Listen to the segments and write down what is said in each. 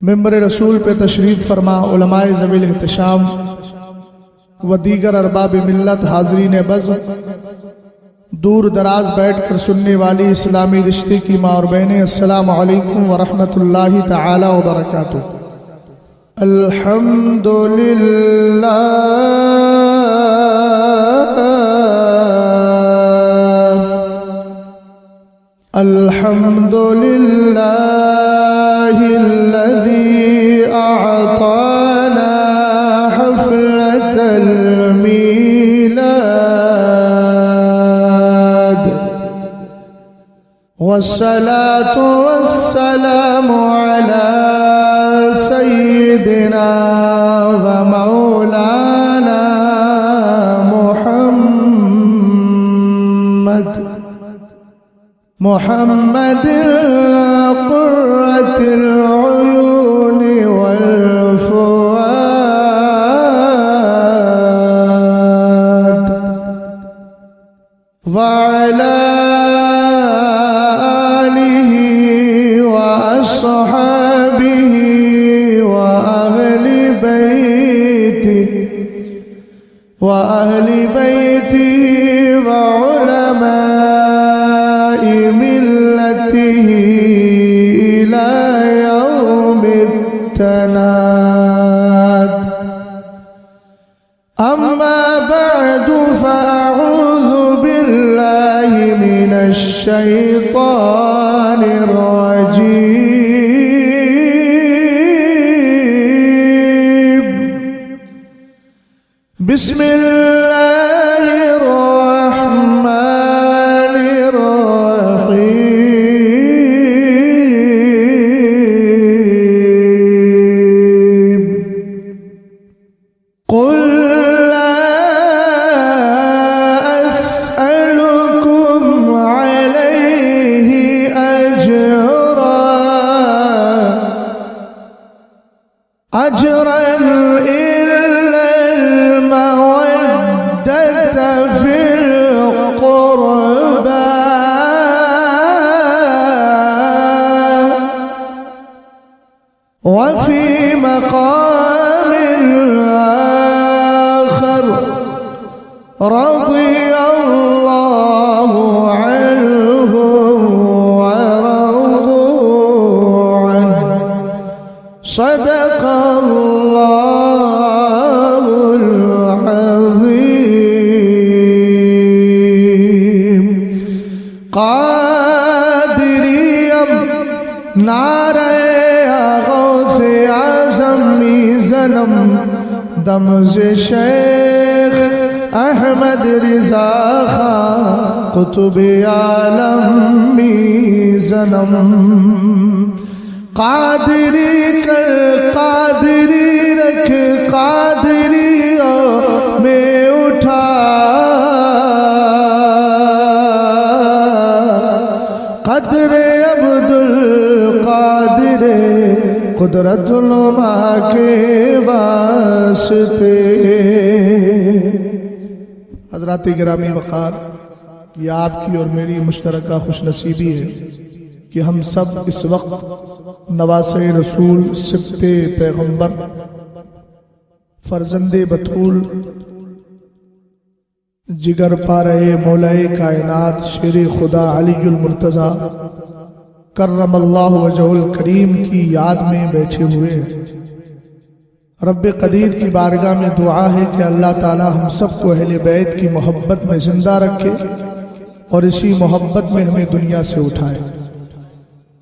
ممبر رسول پہ تشریف فرما علماء ذوی الاحتشام و دیگر ارباب ملت، حاضرین بزم، دور دراز بیٹھ کر سننے والی اسلامی رشتے کی ماں اور بہنیں، السلام علیکم ورحمۃ اللہ تعالی وبرکاتہ۔ الحمدللہ الحمدللہ الذی اعطانا حفلة المیلاد، والصلاة والسلام على سيدنا ومولانا محمد قرة العيون والفؤاد، وعلى آله وأصحابه وأهل بيته وعلماء ملته إلى يوم التناد. أما بعد فأعوذ بالله من الشيطان الرجيم. بسم الله الرحمن الرحيم. قل لا أسألكم عليه أجرا إلا المودة في القربى، وفي مقام آخر رضي الله عنهم ورضوا عنه، صدق الله العظيم. قادریم نعرہ غوث اعظم میزنم، دمز شیخ احمد رضا خان قطب عالم میزنم. قادری کر قادری رکھ قادریوں میں اٹھا، قدر عبد القادر قدرت العلماء کے واسطے. حضرات گرامی وقار، یہ آپ کی اور میری مشترکہ خوش نصیبی ہے کہ ہم سب اس وقت نواسے رسول، سبط پیغمبر، فرزند بطول، جگر پارے مولائے کائنات شیر خدا علی المرتضیٰ کرم اللہ وجہ الکریم کی یاد میں بیٹھے ہوئے ہیں. رب قدیر کی بارگاہ میں دعا ہے کہ اللہ تعالی ہم سب کو اہل بیت کی محبت میں زندہ رکھے اور اسی محبت میں ہمیں دنیا سے اٹھائے.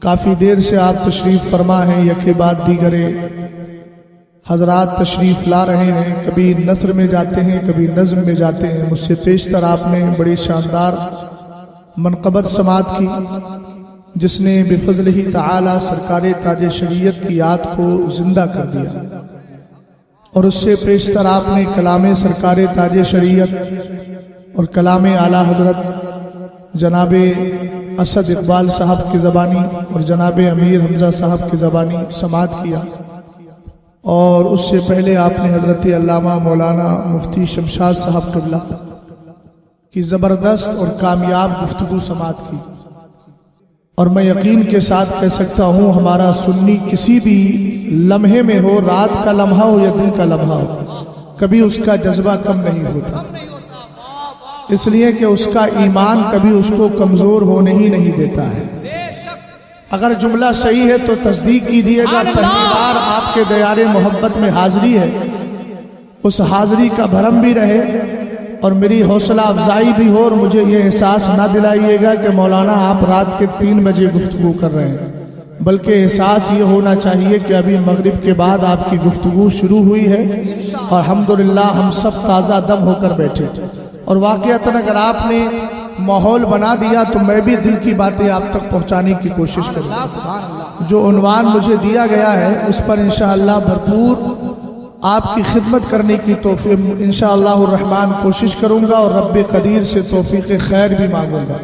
کافی دیر سے آپ تشریف فرما ہیں، یکے بعد دیگرے حضرات تشریف لا رہے ہیں، کبھی نثر میں جاتے ہیں، کبھی نظم میں جاتے ہیں. مجھ سے پیشتر آپ نے بڑی شاندار منقبت سماعت کی، جس نے بفضل ہی تعالی سرکار تاج شریعت کی یاد کو زندہ کر دیا. اور اس سے پیشتر آپ نے کلام سرکار تاج شریعت اور کلام اعلیٰ حضرت جناب اسد اقبال صاحب کی زبانی اور جناب امیر حمزہ صاحب کی زبانی سماعت کیا. اور اس سے پہلے آپ نے حضرت علامہ مولانا مفتی شمشاد صاحب قبلہ کی زبردست اور کامیاب گفتگو سماعت کی. اور میں یقین کے ساتھ کہہ سکتا ہوں ہمارا سنی کسی بھی لمحے میں ہو، رات کا لمحہ ہو یا دن کا لمحہ ہو، کبھی اس کا جذبہ کم نہیں ہوتا، اس لیے کہ اس کا ایمان کبھی اس کو کمزور ہونے ہی نہیں دیتا ہے۔ اگر جملہ صحیح ہے تو تصدیق کیجیے گا، پہلی بار آپ کے دیار محبت میں حاضری ہے، اس حاضری کا بھرم بھی رہے اور میری حوصلہ افزائی بھی ہو، اور مجھے یہ احساس نہ دلائیے گا کہ مولانا آپ رات کے 3 بجے گفتگو کر رہے ہیں، بلکہ احساس یہ ہونا چاہیے کہ ابھی مغرب کے بعد آپ کی گفتگو شروع ہوئی ہے اور الحمدللہ ہم سب تازہ دم ہو کر بیٹھے، اور واقعتاً اگر آپ نے ماحول بنا دیا تو میں بھی دل کی باتیں آپ تک پہنچانے کی کوشش کروں گا۔ جو عنوان مجھے دیا گیا ہے اس پر انشاءاللہ بھرپور آپ کی خدمت کرنے کی توفیق انشاءاللہ الرحمن کوشش کروں گا، اور رب قدیر سے توفیق خیر بھی مانگوں گا۔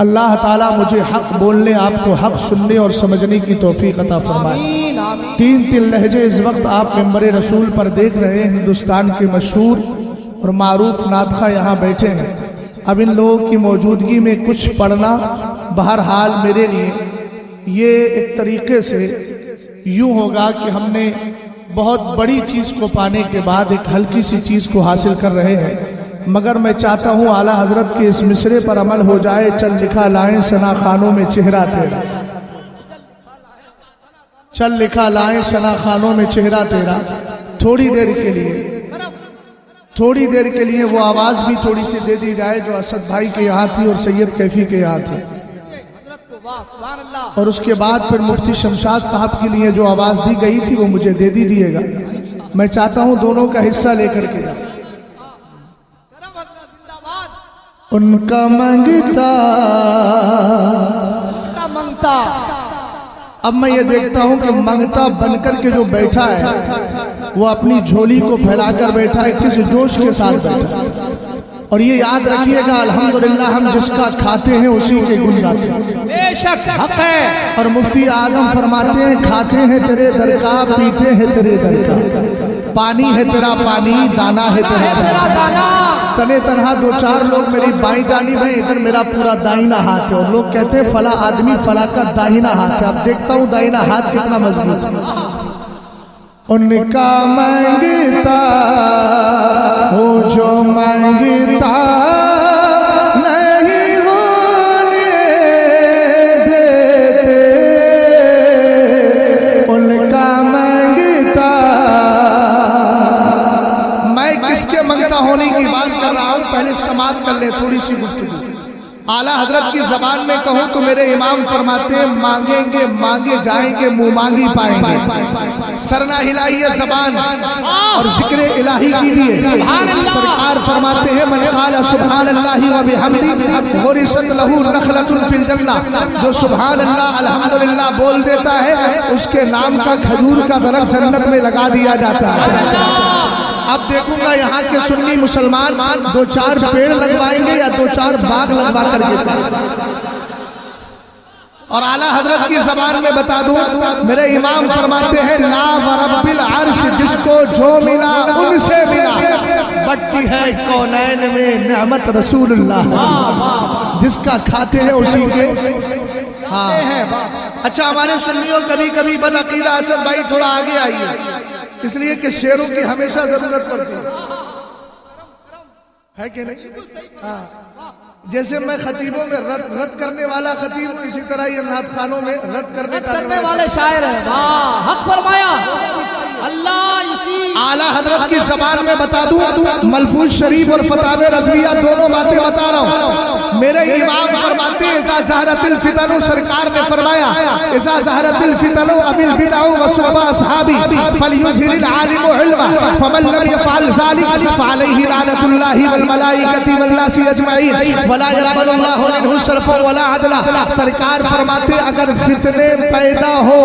اللہ تعالیٰ مجھے حق بولنے، آپ کو حق سننے اور سمجھنے کی توفیق عطا فرمائے۔ 3 لہجے اس وقت آپ منبر رسول پر دیکھ رہے ہیں، ہندوستان کے مشہور اور معروف ناطخہ یہاں بیٹھے ہیں۔ اب ان لوگوں کی موجودگی میں کچھ پڑھنا بہرحال میرے لیے یہ ایک طریقے سے یوں ہوگا کہ ہم نے بہت بڑی چیز کو پانے کے بعد ایک ہلکی سی چیز کو حاصل کر رہے ہیں، مگر میں چاہتا ہوں اعلیٰ حضرت کے اس مصرے پر عمل ہو جائے۔ چل لکھا لائیں ثنا خانوں میں چہرہ تیرا، چل لکھا لائیں ثنا خانوں میں چہرہ تیرا۔ تھوڑی دیر کے لیے وہ آواز بھی تھوڑی سی دے دی جائے جو اسد بھائی کے یہاں تھی اور سید کیفی کے یہاں تھی، اور اس کے بعد پھر مفتی شمشاد صاحب کے لیے جو آواز دی گئی تھی وہ مجھے دے دیجیے گا۔ میں چاہتا ہوں دونوں کا حصہ لے کر کے ان کا منگتا اب میں یہ دیکھتا ہوں کہ منگتا بن کر کے جو بیٹھا ہے وہ اپنی جھولی کو پھیلا کر بیٹھا ہے، کس جوش کے ساتھ بیٹھا ہے، اور یہ یاد رکھیے گا الحمدللہ ہم جس کا کھاتے ہیں اسی کے گن گاتے ہیں، بے شک حق ہے۔ اور مفتی اعظم فرماتے ہیں کھاتے ہیں تیرے در کا، پیتے ہیں تیرے در کا، پانی ہے تیرا پانی، دانا ہے تیرا دانا۔ تنے تنہا 2-4 لوگ میری بائیں جانب ہیں، ادھر میرا پورا دائنا ہاتھ ہے، اور لوگ کہتے ہیں فلاں آدمی فلاں کا دائنا ہاتھ ہے۔ اب دیکھتا ہوں دائنا ہاتھ کتنا مضبوط ہے۔ ان کا مانگتا ہو جو مانگتا نہیں ہونے دیتے، ان کا مانگتا میں کس کے منگتا ہونے کی بات کر رہا ہوں، پہلے سماعت کر لیں تھوڑی سی گفتگو۔ اعلیٰ حضرت کی زبان میں کہوں تو میرے امام فرماتے ہیں مانگیں گے مانگے جائیں گے، منہ مانگی پائیں گے۔ سرنا ہلائیے زبان اور ذکر الہی کیجیے۔ سرکار فرماتے ہیں من قال سبحان اللہ و بحمدہ غرست لہ نخلۃ فی الجنہ، جو سبحان اللہ الحمدللہ بول دیتا ہے اس کے نام کا کھجور کا درخت جنت میں لگا دیا جاتا ہے۔ اب دیکھوں گا یہاں کے سنی مسلمان 2-4 پیڑ لگوائیں گے یا 2-4 باغ لگوا کر کے، اور اعلیٰ حضرت کی زبان میں بتا دوں میرے امام فرماتے ہیں لا ورب العرش، جس کو جو ملا ان سے ملا، بٹتی ہے کونین میں نعمت رسول اللہ، جس کا کھاتے ہیں اسی کے ہاں۔ اچھا ہمارے سنیوں کبھی کبھی بدعقیدہ اسد بھائی تھوڑا آگے آئیے، اس لیے کہ شعروں کی ہمیشہ ضرورت پڑتی ہے کہ نہیں؟ ہاں جیسے میں خطیبوں میں رد کرنے والا خطیب ہوں، اسی طرح یہ نعت خانوں میں رد کرنے والے شاعر ہیں۔ واہ حق فرمایا اللہ۔ اسی اعلیٰ حضرت کی زبان میں بتا دوں ملفوظ شریف اور فتاوی رضویہ دونوں باتیں بتا رہا ہوں۔ میرے امام فرماتے ہیں اذا ظہرت الفتن، سرکار نے فرمایا اذا ظہرت الفتن اب البدع وصحب اصحابی فلیظہر العالم علما فمن لم يفعل ذلك فعليه لعنۃ اللہ والملائکۃ والناس اجمعین ولا يقبل اللہ منہ صرفا ولا عدلا۔ سرکار فرماتے اگر فتنے پیدا ہو،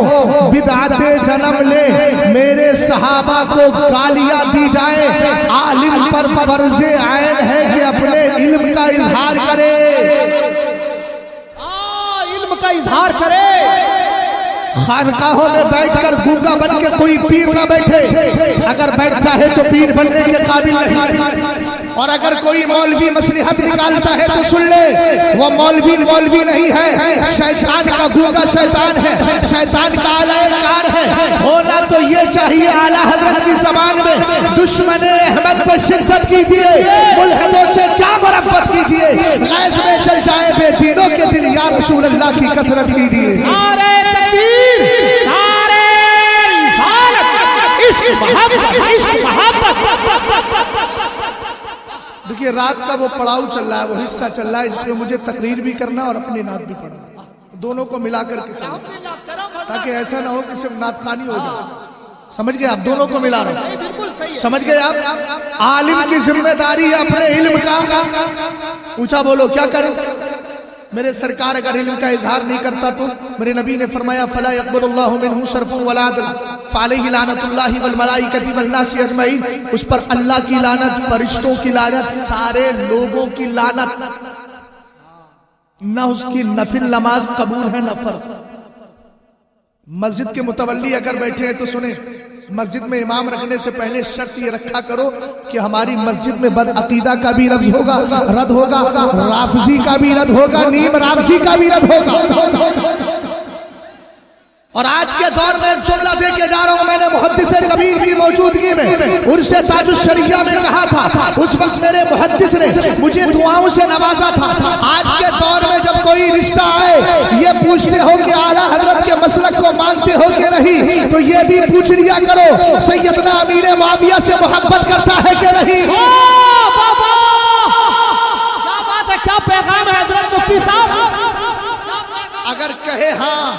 بدعتیں جنم لے، میرے صحابہ کو گالیاں دی جائے، عالم پر فرض عین ہے کہ اپنے علم کا اظہار کرے، علم کا اظہار کرے۔ خانقاہوں میں بیٹھ کر گونگا بن کے کوئی پیر نہ بیٹھے، اگر بیٹھتا ہے تو پیر بننے کے قابل نہیں، اور اگر کوئی مولوی مصلحت نکالتا ہے تو سن لے، وہ مولوی نہیں ہے، شیطان کا گونگا شیطان ہے، شیطان کا آلہ کار ہے۔ ہونا تو یہ چاہیے اعلیٰ حضرت کی زبان میں دشمن احمد پر شدت کیجیے، ملحدوں سے کیا مرفت کیجیے، غیظ میں چل جائے بے دینوں کے دل، یا رسول اللہ کی کثرت کیجیے۔ نعرہ تکبیر، نعرہ رسالت، عشق محبت۔ دیکھیے رات کا وہ پڑاؤ چل رہا ہے، وہ حصہ چل رہا ہے جس میں مجھے تقریر بھی کرنا اور اپنی نعت بھی پڑھنا، دونوں کو ملا کر کے چلنا، تاکہ ایسا نہ ہو کہ صرف نعت خوانی ہو جائے۔ سمجھ گئے آپ؟ دونوں کو ملا رہے ہیں، سمجھ گئے آپ؟ عالم کی ذمہ داری ہے اپنے علم کا، پوچھا بولو کیا کریں؟ میرے سرکار اگر علم کا اظہار نہیں کرتا تو میرے نبی نے فرمایا فلا يقبل اللہ منہ صرف ولا عدل فعلیہ لعنت اللہ والملائکۃ والناس اجمعین، اس پر اللہ کی لعنت، فرشتوں کی لعنت، سارے لوگوں کی لعنت، نہ اس کی نفل نماز قبول ہے نہ فرض۔ مسجد کے متولی اگر بیٹھے ہیں تو سنیں، مسجد میں امام رکھنے سے پہلے شرط یہ رکھا کرو کہ ہماری مسجد میں بد عقیدہ کا بھی رد ہوگا، رافضی کا بھی رد ہوگا، نیم رافضی کا بھی رد ہوگا۔ اور آج کے دور میں ایک جملہ دے کے جا رہا ہوں، میں نے محدث کبیر کی موجودگی میں عرس تاج الشریعہ میں کہا تھا، اس وقت میرے محدث نے مجھے دعاؤں سے نوازا تھا۔ آج کے دور میں جب کوئی رشتہ آئے یہ پوچھتے ہو کہ اعلیٰ حضرت کے مسلک کو مانتے ہو کہ نہیں، تو یہ بھی پوچھ لیا کرو سیدنا امیر معاویہ سے محبت کرتا ہے کہ نہیں۔ کیا بات ہے، کیا پیغام ہے حضرت مفتی صاحب۔ اگر کہے ہاں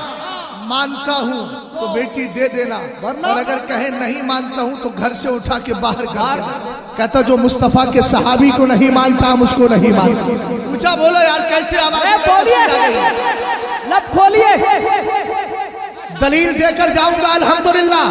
مانتا ہوں تو بیٹی دے دینا، اور اگر کہے نہیں مانتا ہوں تو گھر سے اٹھا کے باہر کر دینا۔ کہتا جو مصطفیٰ کے صحابی کو نہیں مانتا ہم اس کو نہیں مانتا۔ پوچھا بولو یار کیسے آواز لب کھولیے، دلیل دے کر جاؤں گا الحمدللہ۔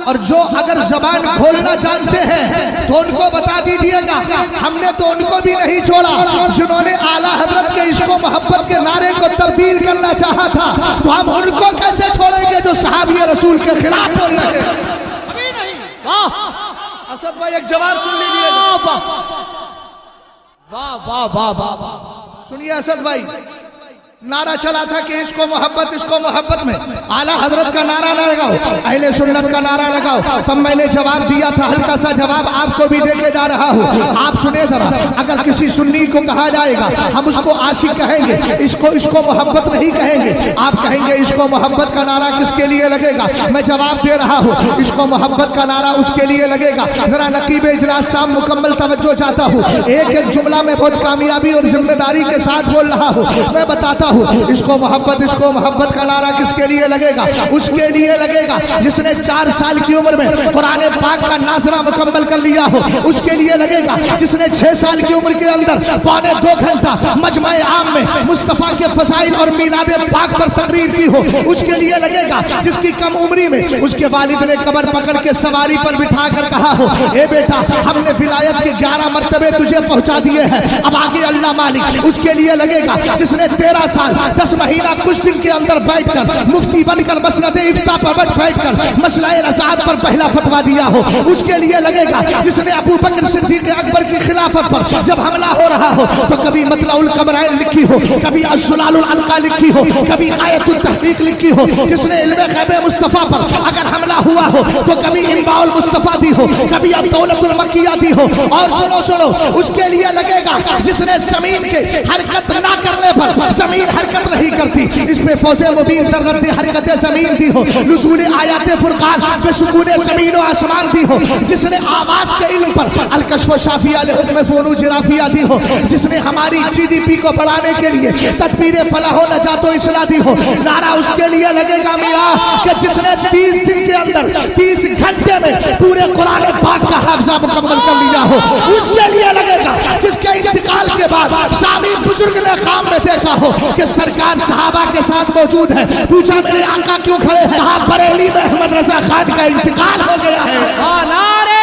اور جو اگر زبان کھولنا جانتے ہیں تو ان کو بتا دیجیے گا، ہم نے تو ان کو بھی نہیں چھوڑا جنہوں نے اعلیٰ حضرت کے عشق و محبت کے نعرے کو تبدیل کرنا چاہا تھا، تو ہم ان کو کیسے چھوڑیں گے جو صحابی رسول کے خلاف بول رہے ہیں۔ اسد بھائی ایک جواب سن لیجیے، واہ واہ واہ واہ۔ سنیے اسد بھائی، نعرہ چلا تھا کہ عشق و محبت میں اعلیٰ حضرت کا نعرہ نہ لگاؤ، اہل سنت کا نعرہ لگاؤ۔ تب میں نے جواب دیا تھا، ہلکا سا جواب آپ کو بھی دے کے جا رہا ہوں، آپ سنیں ذرا۔ اگر کسی سنی کو کہا جائے گا ہم اس کو عاشق کہیں گے، عشق و محبت نہیں کہیں گے، آپ کہیں گے عشق و محبت کا نعرہ کس کے لیے لگے گا؟ میں جواب دے رہا ہوں، عشق و محبت کا نعرہ اس کے لیے لگے گا۔ ذرا نقیب اجلاس صاحب مکمل توجہ چاہتا ہوں، ایک ایک جملہ میں بہت کامیابی اور ذمہ داری کے ساتھ بول رہا ہوں۔ میں بتاتا ہوں، عشق و محبت کا نعرہ کس کے لیے لگے گا؟ اس کے لیے لگے گا جس نے 4 سال کی عمر میں قرآن پاک کا ناظرہ مکمل کر لیا ہو، اس کے لیے لگے گا جس نے 6 سال کی عمر کے اندر 1.25 گھنٹہ مجمع عام میں مصطفیٰ کے فضائل اور میلاد پاک پر تقریر کی ہو، اس کے لیے لگے گا جس کی کم عمری میں اس کے والد نے کمر پکڑ کے سواری پر بٹھا کر کہا ہو، اے بیٹا ہم نے ولایت کے 11 مرتبے تجھے پہنچا دیے ہیں، اب آگے اللہ مالک۔ اس کے لیے لگے گا جس نے 13 سال 10 مہینہ کچھ دن کے اندر بیٹھ کر مفتی بن کر مسند افتاء پر بیٹھ کر مسئلہ رضاعت پر پہلا فتویٰ دیا ہو، اس کے لیے لگے گا جس نے ابو بکر صدیق اکبر کی خلافت پر جب حملہ ہو رہا ہو تو کبھی مطلع القمرین لکھی ہو، کبھی الزلال العنقا لکھی ہو، کبھی آیت التحقیق لکھی ہو، جس نے علم غیب مصطفیٰ پر اگر حملہ ہوا ہو تو کبھی انباء المصطفیٰ دی ہو، کبھی الدولۃ المکیہ دی ہو۔ اور سنو اس کے لیے لگے گا جس نے زمین کے حرکت نہ کرنے پر زمین حرکت نہیں کرتی، اس پہ فوز مبین در رد حرکت زمین دی ہو، نزول آیات فرقان پہ سکون زمین و آسمان دی ہو، جس نے آواز کے علم پر الکشف و شافیہ لحکم فنون جرافیہ دی ہو، جس نے ہماری GDP کو بڑھانے کے لیے تدبیر فلاح و نجات و اصلاح دی ہو۔ نعرہ اس کے لیے لگے گا میاں کہ جس نے 30 دن کے اندر 30 گھنٹے میں پورے قرآن پاک کا حافظہ مکمل کر لیا ہو، اس کے لیے لگے گا جس کے انتقال کے بعد شامی بزرگ نے خواب میں دیکھا ہو کہ سرکار صحابہ کے ساتھ موجود ہے، پوچھا میرے آقا کیوں کھڑے ہیں؟ کہا بریلی میں احمد رضا خان کا انتقال ہو گیا ہے۔ نعرہ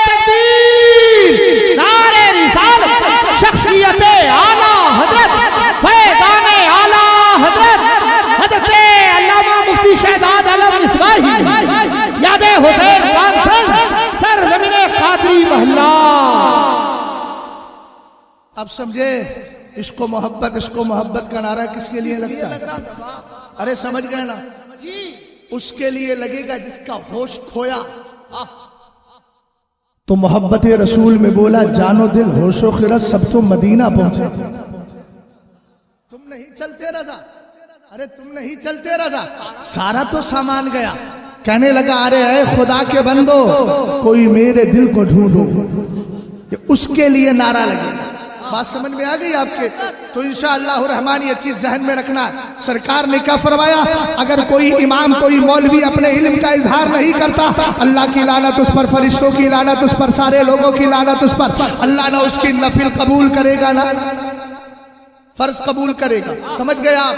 تکبیر، نعرہ رسالت، شخصیت اعلیٰ حضرت، فیضان اعلیٰ حضرت علامہ مفتی شہزاد علم مصباحی، یاد حسین کانفرنس، سرزمین قادری محلہ۔ اب سمجھے عشق و محبت کا نعرہ کس کے لیے لگتا ہے؟ ارے سمجھ گئے نا؟ اس کے لیے لگے گا جس کا ہوش کھویا. تو محبت رسول میں بولا جان و دل ہوش و خرد سب تو مدینہ پہنچے. تم نہیں چلتے رضا، ارے تم نہیں چلتے رضا، سارا تو سامان گیا. کہنے لگا ارے اے خدا کے بندو کوئی میرے دل کو ڈھونڈو. اس کے لیے نعرہ لگے گا. بات سمجھ میں آ گئی آپ کے؟ تو انشاءاللہ الرحمن یہ چیز ذہن میں رکھنا. سرکار نے کیا فرمایا؟ اگر کوئی امام کوئی مولوی اپنے علم کا اظہار نہیں کرتا، اللہ کی لعنت اس پر، فرشتوں کی لعنت اس پر، سارے لوگوں کی لعنت اس پر. اللہ نہ اس کی نفل قبول کرے گا نہ فرض قبول کرے گا. سمجھ گئے آپ؟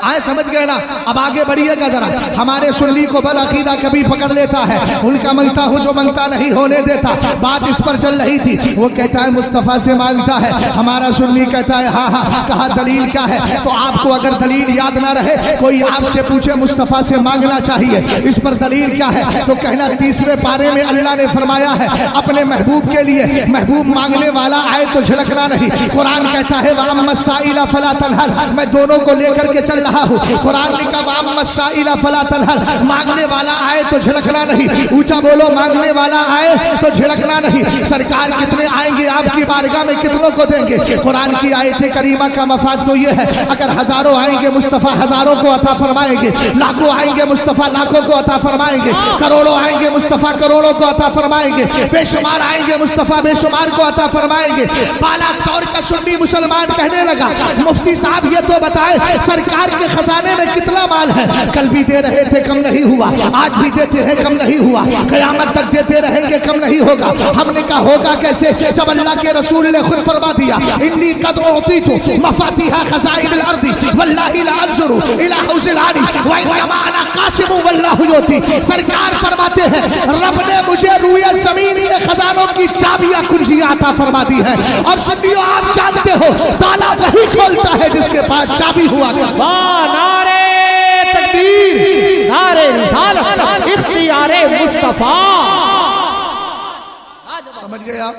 آئے سمجھ گئے نا؟ اب آگے بڑھیے گا ذرا. ہمارے سنی کو بدعقیدہ کبھی پکڑ لیتا ہے، ان کا منگتا ہوں جو منگتا نہیں ہونے دیتا. بات اس پر چل رہی تھی، وہ کہتا ہے مصطفیٰ سے مانگتا ہے، ہمارا سنی کہتا ہے ہاں ہاں. کہا دلیل کیا ہے؟ تو آپ کو اگر دلیل یاد نہ رہے، کوئی آپ سے پوچھے مصطفیٰ سے مانگنا چاہیے، اس پر دلیل کیا ہے؟ تو کہنا 30ویں پارے میں اللہ نے فرمایا ہے اپنے محبوب کے لیے، محبوب مانگنے والا آئے تو جھڑکنا نہیں. قرآن کہتا ہے وَأَمَّا السَّائِلَ فَلَا تَنْهَرْ. میں دونوں کو لے کر کے چل رہا ہوں. قرآن نے کہا وَأَمَّا السَّائِلَ فَلَا تَنْهَرْ. مانگنے والا آئے تو جھڑکنا نہیں. اونچا بولو، مانگنے والا آئے تو جھڑکنا نہیں. سرکار کتنے آئیں گے آپ کی بارگاہ میں، کتنوں کو دیں گے؟ قرآن کی آیت کریمہ کا مفاد تو یہ ہے اگر ہزاروں آئیں گے مصطفیٰ ہزاروں کو عطا فرمائیں گے، لاکھوں آئیں گے مصطفیٰ لاکھوں کو عطا فرمائیں گے، کروڑوں آئیں گے مصطفیٰ کروڑوں کو عطا فرمائیں گے، بے شمار آئیں گے مصطفیٰ بے شمار کو عطا فرمائیں گے. بالا سور کا سنی مسلمان کہنے لگا مفتی صاحب یہ تو بتائے سرکار کے خزانے میں کتنا مال ہے؟ کل بھی دے رہے تھے کم نہیں ہوا، آج بھی دیتے ہیں کم نہیں ہوا، قیامت تک دیتے رہیں گے کم نہیں ہوگا. ہم نے کہا ہوگا کیسے؟ جب اللہ کے رسول نے خود فرما دیا انی قد اعطیت مفاتیح خزائن الارض واللہ لا انظر الی حوض العلی وانما انا قاسم واللہ یؤتی. سرکار فرماتے ہیں رب نے مجھے روئے زمین کے خزانوں کی چابیاں کنجیاں عطا فرما دی ہے. اور سنیو آپ جانتے ہو تالا وہی کھولتا ہے جس کے پاس چابی ہوا کرتی. نعرے تکبیر، نعرے رسالت، اختیار مصطفیٰ. سمجھ گئے آپ؟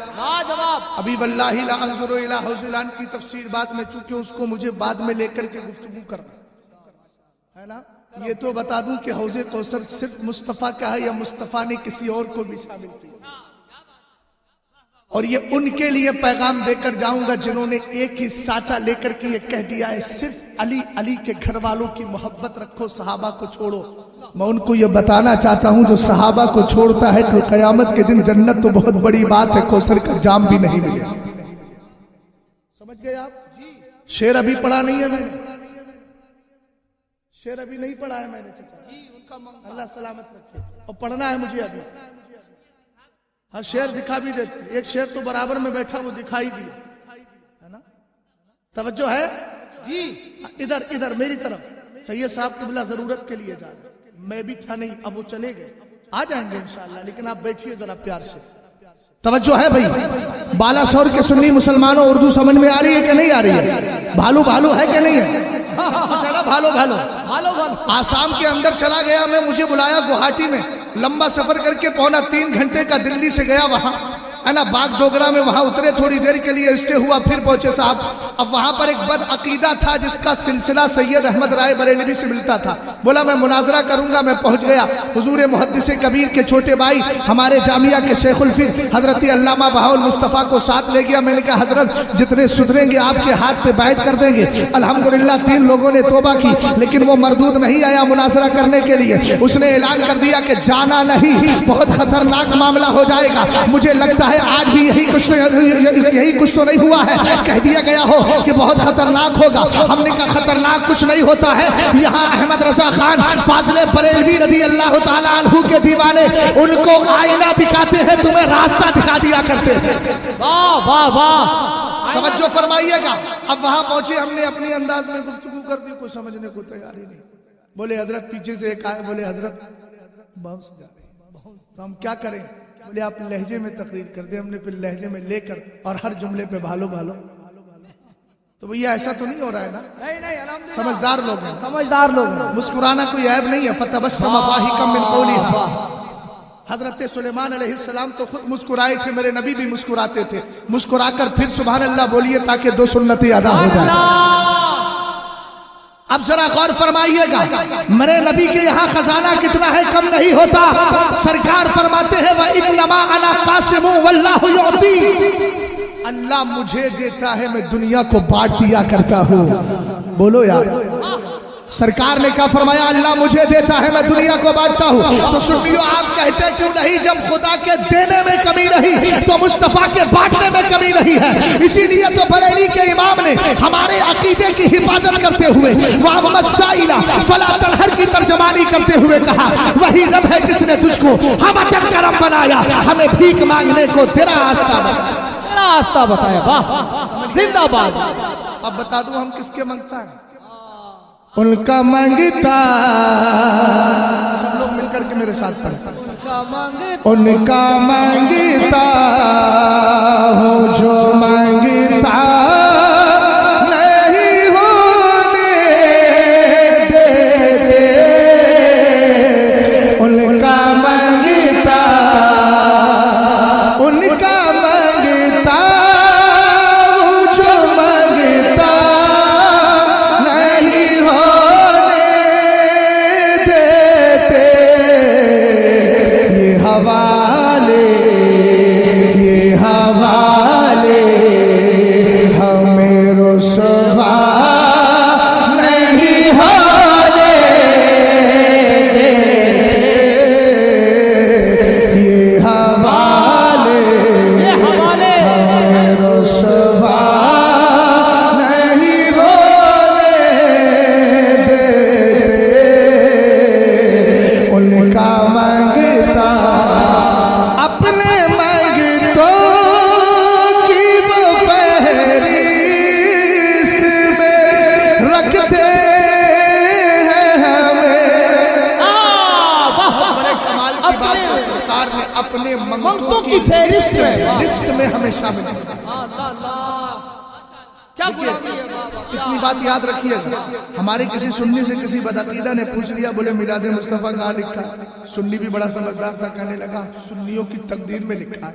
ابھی واللہ لا انظر الی حوض العلی کی تفسیر بعد میں، چونکہ اس کو مجھے بعد میں لے کر کے گفتگو کرنا ہے نا. یہ تو بتا دوں کہ حوض کوثر صرف مصطفیٰ کا ہے یا مصطفیٰ نے کسی اور کو بھی شامل کیا. اور یہ ان کے لیے پیغام دے کر جاؤں گا جنہوں نے ایک ہی سانچہ لے کر کے یہ کہہ دیا ہے صرف علی علی کے گھر والوں کی محبت رکھو، صحابہ کو چھوڑو. میں ان کو یہ بتانا چاہتا ہوں جو صحابہ کو چھوڑتا ہے تو قیامت کے دن جنت تو بہت بڑی بات ہے، کوثر کا جام بھی نہیں ملے. سمجھ گئے آپ؟ شعر ابھی پڑھا نہیں ہے میں نے، شعر ابھی نہیں پڑھا ہے میں نے. اللہ سلامت رکھے. اور پڑھنا ہے مجھے ابھی. ہر شعر دکھا بھی دیتے، ایک شعر تو برابر میں بیٹھا وہ دکھائی دیا ہے نا. توجہ ہے جی؟ ادھر ادھر میری طرف. سید صاحب قبلہ ضرورت کے لیے جا رہے، میں بھی تھا نہیں، اب وہ چلے گئے، آ جائیں گے انشاءاللہ، لیکن آپ بیٹھیے ذرا پیار سے. توجہ ہے بھائی؟ بالا سور کے سنی مسلمانوں اردو سمجھ میں آ رہی ہے کہ نہیں آ رہی ہے؟ بھالو بھالو ہے کہ نہیں ہے؟ بھالو بھالو. آسام کے اندر چلا گیا میں، مجھے بلایا گوہاٹی میں، لمبا سفر کر کے 3.25 گھنٹے کا دلی سے گیا وہاں ہے نا. باغ ڈوگرا میں وہاں اترے، تھوڑی دیر کے لیے اسٹے ہوا، پھر پہنچے صاحب. اب وہاں پر ایک بد عقیدہ تھا جس کا سلسلہ سید احمد رائے بریلوی سے ملتا تھا. بولا میں مناظرہ کروں گا. میں پہنچ گیا. حضور محدث کبیر کے چھوٹے بھائی ہمارے جامعہ کے شیخ الفقہ حضرت علامہ بہاء المصطفیٰ کو ساتھ لے گیا. میں نے کہا حضرت جتنے سدھریں گے آپ کے ہاتھ پہ بیعت کر دیں گے. الحمدللہ 3 لوگوں نے توبہ کی، لیکن وہ مردود نہیں آیا مناظرہ کرنے کے لیے. اس نے اعلان کر دیا کہ جانا نہیں، بہت خطرناک معاملہ ہو جائے گا. مجھے لگتا ہے آج بھی یہی کچھ تو نہیں ہوا ہے. کہہ دیا گیا ہو کہ بہت خطرناک ہوگا. ہم نے کہا خطرناک کچھ نہیں ہوتا ہے. یہاں احمد رضا خان فاضل بریلوی رضی اللہ تعالیٰ عنہ کے دیوانے ان کو آئینہ دکھاتے ہیں، تمہیں راستہ دکھا دیا کرتے ہیں. واہ واہ واہ. توجہ فرمائیے گا. اب وہاں پہنچے، ہم نے اپنی انداز میں گفتگو کر دی، کوئی سمجھنے کو تیار ہی نہیں. بولے حضرت پیچھے سے ایک آئے، بولے حضرت بہت سے جا رہے ہیں تو ہم کیا کریں؟ بولے آپ لہجے میں تقریر کر دیں. ہم نے پھر لہجے میں لے کر اور ہر جملے پہ بھالو بھالو. تو بھیا ایسا تو نہیں ہو رہا ہے نا؟ نہیں، سمجھدار لوگ ہیں، سمجھدار لوگ ہیں. مسکرانا کوئی عیب نہیں ہے. فتبسم ضاحکا من قولها. حضرت سلیمان علیہ السلام تو خود مسکرائے تھے، میرے نبی بھی مسکراتے تھے، مسکرا کر پھر سبحان اللہ بولیے تاکہ 2 سنتیں ادا ہو جائیں۔ اب ذرا غور فرمائیے گا، میرے نبی کے یہاں خزانہ کتنا ہے، کم نہیں ہوتا۔ سرکار فرماتے ہیں وَإِنَّمَا أَنَا قَاسِمٌ وَاللَّهُ يُعْطِي، اللہ مجھے دیتا ہے، میں دنیا کو بانٹ دیا کرتا ہوں۔ بولو یار، سرکار نے کیا فرمایا؟ اللہ مجھے دیتا ہے، میں دنیا کو بانٹتا ہوں۔ تو سنیو، آپ کہتے کیوں نہیں جب خدا کے دینے میں کمی رہی تو مصطفیٰ کے بانٹنے میں کمی نہیں ہے؟ اسی لیے تو بریلی کے امام نے ہمارے عقیدے کی حفاظت کرتے ہوئے وَأَمَّا السَّائِلَ فَلَا تَنْهَرْ کی ترجمانی کرتے ہوئے کہا وہی رب ہے جس نے تجھ کو ہمت کرم بنایا، ہمیں بھیک مانگنے کو تیرا راستہ بتایا۔ تیرا راستہ بتایا، واہ زندہ باد۔ اب بتا دوں ہم کس کے مانگتا ہے؟ ان کا مانگتا، سب لوگ مل کر کے میرے ساتھ پڑھیں، ان کا مانگتا ہوں جو مانگتا نہیں ہونے دیتے، ان کا مانگتا، ان کا مانگتا ہوں جو مانگتا اپنے منگتوں کی لسٹ میں ہمیں شامل ہے۔ اتنی بات یاد رکھیے گا، ہمارے کسی سنی سے کسی بدعقیدہ نے پوچھ لیا، بولے میلاد مصطفیٰ کہاں لکھا ہے؟ سنی بھی بڑا سمجھدار تھا، کہنے لگا سنیوں کی تقدیر میں لکھا ہے۔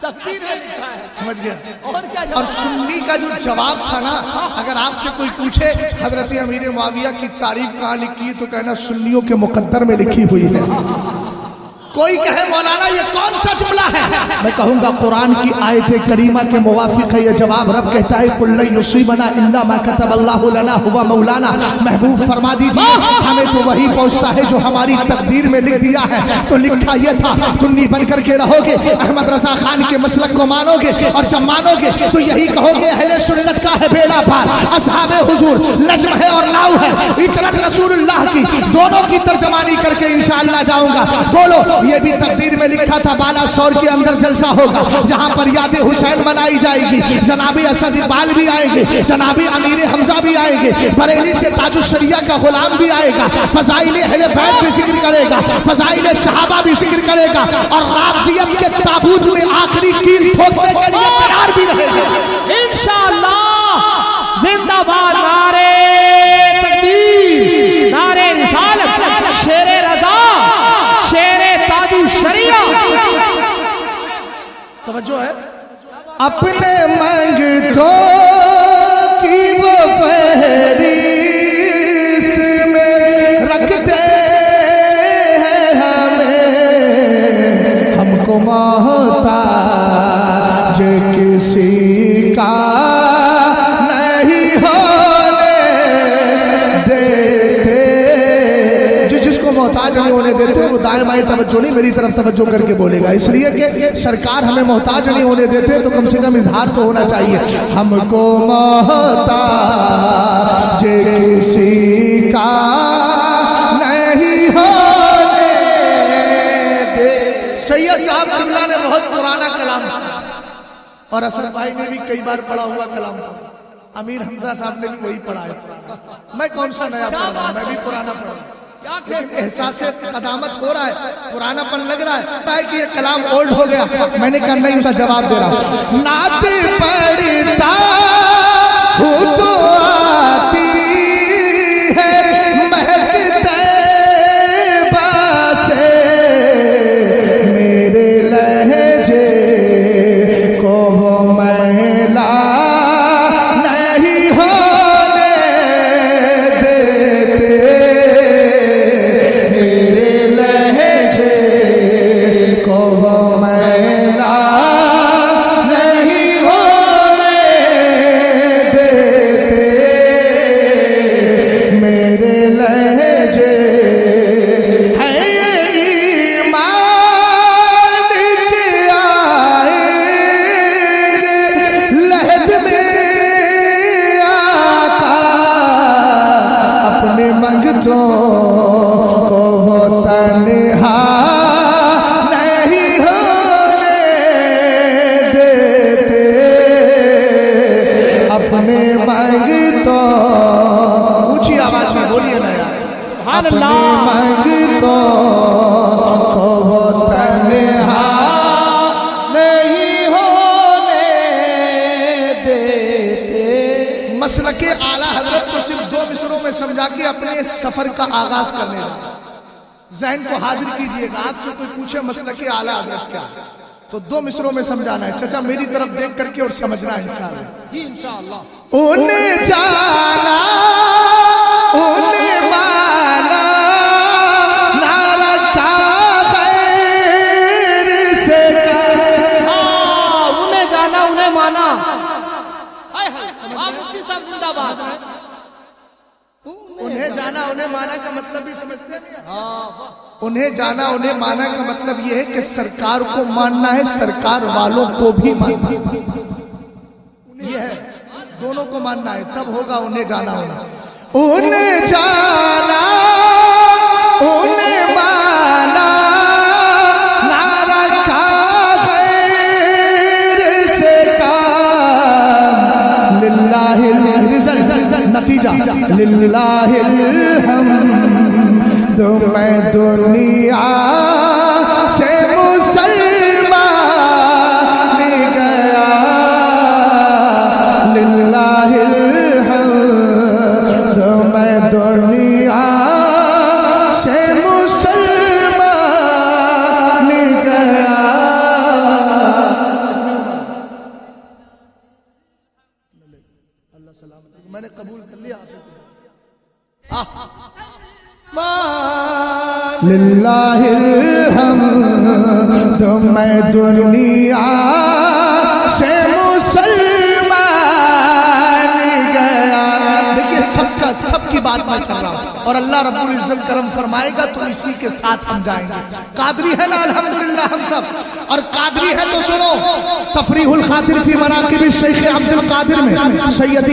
تقدیر میں لکھا ہے، سمجھ گیا؟ اور سنی کا جو جواب تھا نا، اگر آپ سے کوئی پوچھے حضرت امیر معاویہ کی تعریف کہاں لکھی ہے تو کہنا سنیوں کے مقدر میں لکھی ہوئی ہے۔ کوئی کہے مولانا یہ کون سا جملہ ہے، میں کہوں گا قرآن کی آیت کریمہ کے موافق ہے یہ جواب۔ رب کہتا ہے قُلْ لَن يُصِيبَنَا إِلَّا مَا كَتَبَ اللَّهُ لَنَا هُوَ مَوْلَانَا، محبوب فرما دیجئے ہمیں تو وہی پہنچتا ہے جو ہماری تقدیر میں لکھ دیا ہے۔ تو لکھا یہ تھا، سنی بن کر کے رہو گے، احمد رضا خان کے مسلک کو مانو گے، اور جب مانو گے تو یہی کہو گے اہل سنت کا ہے بیڑا پار، اصحاب حضور نجم ہے اور لاؤ ہے، اطرت رسول اللہ کی، دونوں کی ترجمانی کر کے انشاءاللہ جاؤں گا۔ بولو یہ بھی تقدیر میں لکھا تھا بالا شور کے اندر جلسہ ہوگا جہاں پر یاد حسین منائی جائے گی، جناب اسد اقبال بھی آئیں گے، جناب امیر حمزہ بھی آئیں گے، بریلی سے تاج الشریعہ کا غلام بھی آئے گا، فضائل اہل بیت بھی ذکر کرے گا، فضائل صحابہ بھی ذکر کرے گا، اور رافضیت کے تابوت میں آخری کیل ٹھوکنے کے لیے تیار بھی رہے گا انشاءاللہ۔ زندہ باد نعرے تکبیر، نعرے رسالت، شیر رضا، شیر تاج الشریعہ۔ توجہ ہے، اپنے منگتوں کی وہ فہرست میں رکھتے ہیں ہمیں، ہم کو محتاج کسی کا نہیں ہونے دیتے۔ جس کو محتاج نہیں ہونے دیتے وہ دائیں بائیں توجہ نہیں، میری طرف توجہ کر کے بولے گا، اس لیے کہ سرکار ہمیں محتاج نہیں ہونے دیتے تو کم سے کم اظہار تو ہونا چاہیے، ہم کو محتاج کسی کا نہیں ہونے دے۔ سید صاحب قبلہ نے بہت پرانا کلام پڑھا، اور اسد بھائی نے بھی کئی بار پڑھا ہوا کلام پڑھا، امیر حمزہ صاحب نے بھی وہی پڑھا ہے۔ میں کون سا نیا پڑھ رہا ہوں، میں بھی پرانا پڑھ رہا ہوں، لیکن احساس قدامت ہو رہا ہے، پرانا پن لگ رہا ہے کہ یہ کلام اولڈ ہو گیا۔ میں نے کہا نہیں، اسا جواب دے رہا ہوں، نعت پڑھتا ہوں تو آتی ہے مہک طیبہ سے تنہا نہیں ہونے دیتے، اپنے مانگ تو اونچی آواز میں بولیے نا یار، سبحان اپنے اللہ، مانگ تو وہ تنہا نہیں ہونے دیتے۔ مسلک اعلیٰ حضرت کو صرف 2 مصروں میں سمجھا کے اپنے سفر کا آغاز کرنے لگا۔ ذہن کو حاضر کیجئے گا، آپ سے کوئی پوچھے مسلک اعلیٰ حضرت کیا ہے تو 2 مصروں میں سمجھانا ہے۔ چچا میری طرف دیکھ کر کے اور سمجھنا ہے انشاءاللہ۔ جی انشاءاللہ۔ انہیں جانا انہیں مانا، نہ رکھا غیر سے ہاں، انہیں جانا انہیں مانا۔ ہائے ہائے، ہاں مفتی صاحب زندہ باد۔ انہیں جانا انہیں مانا کا مطلب بھی سمجھتے ہیں؟ انہیں جانا انہیں مانا کا مطلب یہ ہے کہ سرکار کو ماننا ہے، سرکار والوں کو بھی ماننا ہے، یہ ہے، دونوں کو ماننا ہے، تب ہوگا انہیں جانا ہونا۔ انہیں جانا انہیں مانا، نہ رکھا غیر سے کام، للہ نتیجہ للہ الحمد، میں دنیا سے مسلمان گیا، للہ الحمد، میں دنیا سے مسلمان گیا۔ اللہ سلامت، میں نے قبول کر لیا آپ کو۔ للہ الحمد، میں دنیا سے مسلمان گیا۔ دیکھیے سب کی بات میں کر رہا ہوں، اور اللہ رب العزت کرم فرمائے گا تو اسی کے ساتھ ہم جائیں گے۔ قادری ہے نا الحمدللہ ہم سب، اور قادری ہے تو سنو، تفریح الخاطر فی مناقب الشیخ عبد القادر میں سید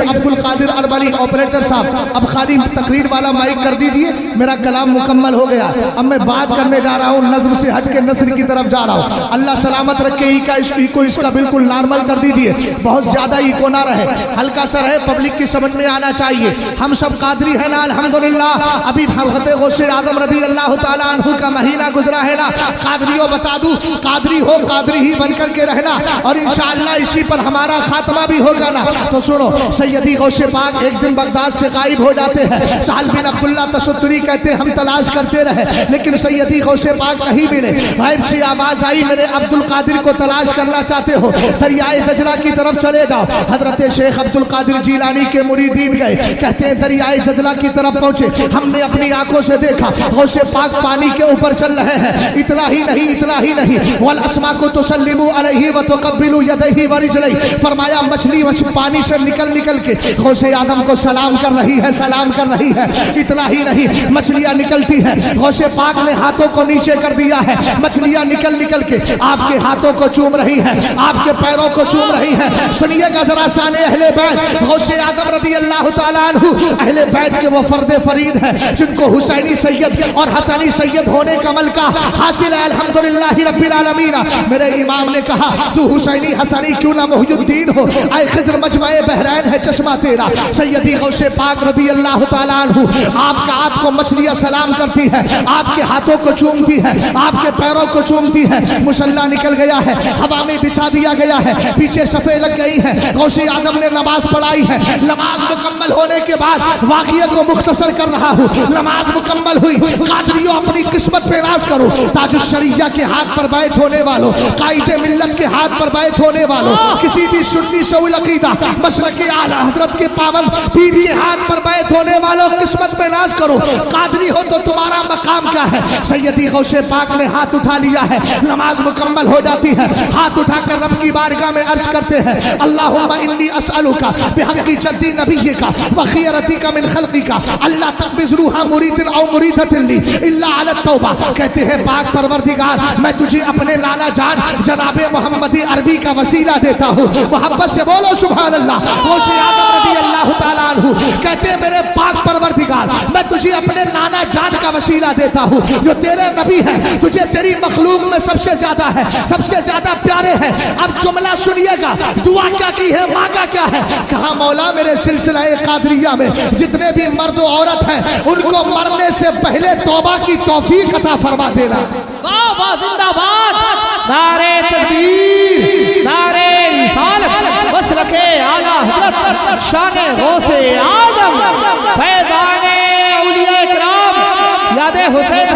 عبد القادر اربلی آپریٹر صاحب اب خالی تقریر والا مائک کر دیجئے، میرا کلام مکمل ہو گیا، اب میں بات کرنے جا رہا ہوں، نظم سے ہٹ کے نثر کی طرف جا رہا ہوں۔ اللہ سلامت رکھے، ایکو اس کا بالکل نارمل کر دیجئے، بہت زیادہ ایکو نہ رہے، ہلکا سا رہے، پبلک کی سمجھ میں آنا چاہیے۔ ہم سب قادری ہیں نا الحمدللہ، ابھی حضرت غوث اعظم رضی اللہ تعالیٰ عنہ کا مہینہ گزرا ہے نا، قادریوں بتا دوں، قادری ہو قادری ہی بن کر کے رہنا، اور انشاءاللہ اسی پر ہمارا خاتمہ بھی ہوگا نا۔ تو سنو، سیدی غوث پاک ایک دن بغداد سے غائب ہو جاتے ہیں، سہل بن عبداللہ تستری کہتے ہیں ہم تلاش کرتے رہے لیکن سیدی غوث پاک نہیں ملے، غائب سے آواز آئی میرے عبد القادر کو تلاش کرنا چاہتے ہو دریائے دجلہ کی طرف چلے جاؤ۔ حضرت شیخ عبد القادر جیلانی کے مریدین گئے، کہتے ہیں دریائے دجلہ کی طرف پہنچے، ہم نے اپنی آنکھوں سے دیکھا غوث پاک پانی کے اوپر چل رہے ہیں، اتنا ہی نہیں والاسماء کو تسلموا علیہ وتقبلوا یدیہ ورجلیہ، فرمایا مچھلی پانی سے نکل کے غوث اعظم کو سلام کر رہی ہے، اتنا ہی نہیں مچھلیاں نکلتی ہیں، غوث پاک نے ہاتھوں کو نیچے کر دیا ہے، مچھلیاں نکل کے آپ کے ہاتھوں کو چوم رہی ہیں، آپ کے پیروں کو چوم رہی ہیں۔ سنیے گا ذرا شان اہل بیت، غوث اعظم رضی اللہ تعالیٰ عنہ اہل بیت کے وہ فرد فرید ہیں جن کو حسینی سید اور حسنی سید ہونے کا ملکہ حاصل ہے الحمدللہ رب العالمین۔ میرے امام نے کہا تو حسینی حسنی کیوں نہ محی الدین ہو، اے خضر مجمع بحرین ہے چشمہ تیرا۔ سیدی غوث پاک رضی اللہ تعالیٰ عنہ آپ کو مچھلیاں سلام کرتی ہے، آپ کے ہاتھوں کو چومتی ہے، آپ کے پیروں کو چومتی ہے، مسلح نکل گیا ہے، ہوا میں بچھا دیا گیا ہے، پیچھے صفیں لگ گئی ہیں، غوث اعظم نے نماز پڑھائی ہے۔ نماز مکمل ہونے کے بعد واقعے کو مختصر کر رہا ہوں، نماز مکمل ہوئی، قادریوں اپنی قسمت پہ راز کرو، تاج الشریعہ کے ہاتھ پر بیعت ہونے والوں، قائد ملت کے ہاتھ پر بیعت ہونے والوں، کسی بھی سنی شعول عقیدہ مسلک اعلی حضرت کے پابند پیر کے ہاتھ پر بیعت ہونے والوں قسمت پہ ناز کرو۔ قادری ہو تو تمہارا مقام کیا ہے؟ سیدی غوث پاک نے ہاتھ اٹھا لیا ہے، نماز مکمل ہو جاتی ہے، ہاتھ اٹھا کر رب کی بارگاہ میں عرض کرتے ہیں اللہم انی اسألک بحق جدی نبیک وخیرتک من خلقک اللہ تقبض روح مرید او مریدۃ لی الا علی التوبہ. کہتے ہیں پاک پروردگار میں تجھے اپنے لالا جان جناب محمد عربی کا وسیلہ دیتا ہوں. محبت سے بولو سبحان اللہ. غوث اعظم رضی اللہ تعالیٰ عنہ کہتے ہیں میرے پاک پروردگار میں تجھے اپنے نانا جان کا وسیلہ دیتا ہوں جو تیرے نبی ہے, تجھے تیری مخلوق میں سب سے زیادہ ہے, سب سے زیادہ پیارے ہیں. اب جملہ سنیے گا, دعا کیا کی ہے, مانگا کیا ہے. کہا مولا میرے سلسلہ قادریہ میں جتنے بھی مرد و عورت ہیں ان کو مرنے سے پہلے توبہ کی توفیق عطا فرما دینا. واہ واہ زندہ باد. نعرہ تکبیر, نعرہ رسالت, مسلک اعلیٰ حضرت شان غوث اعظم فیضان اولیاء اکرام یاد حسین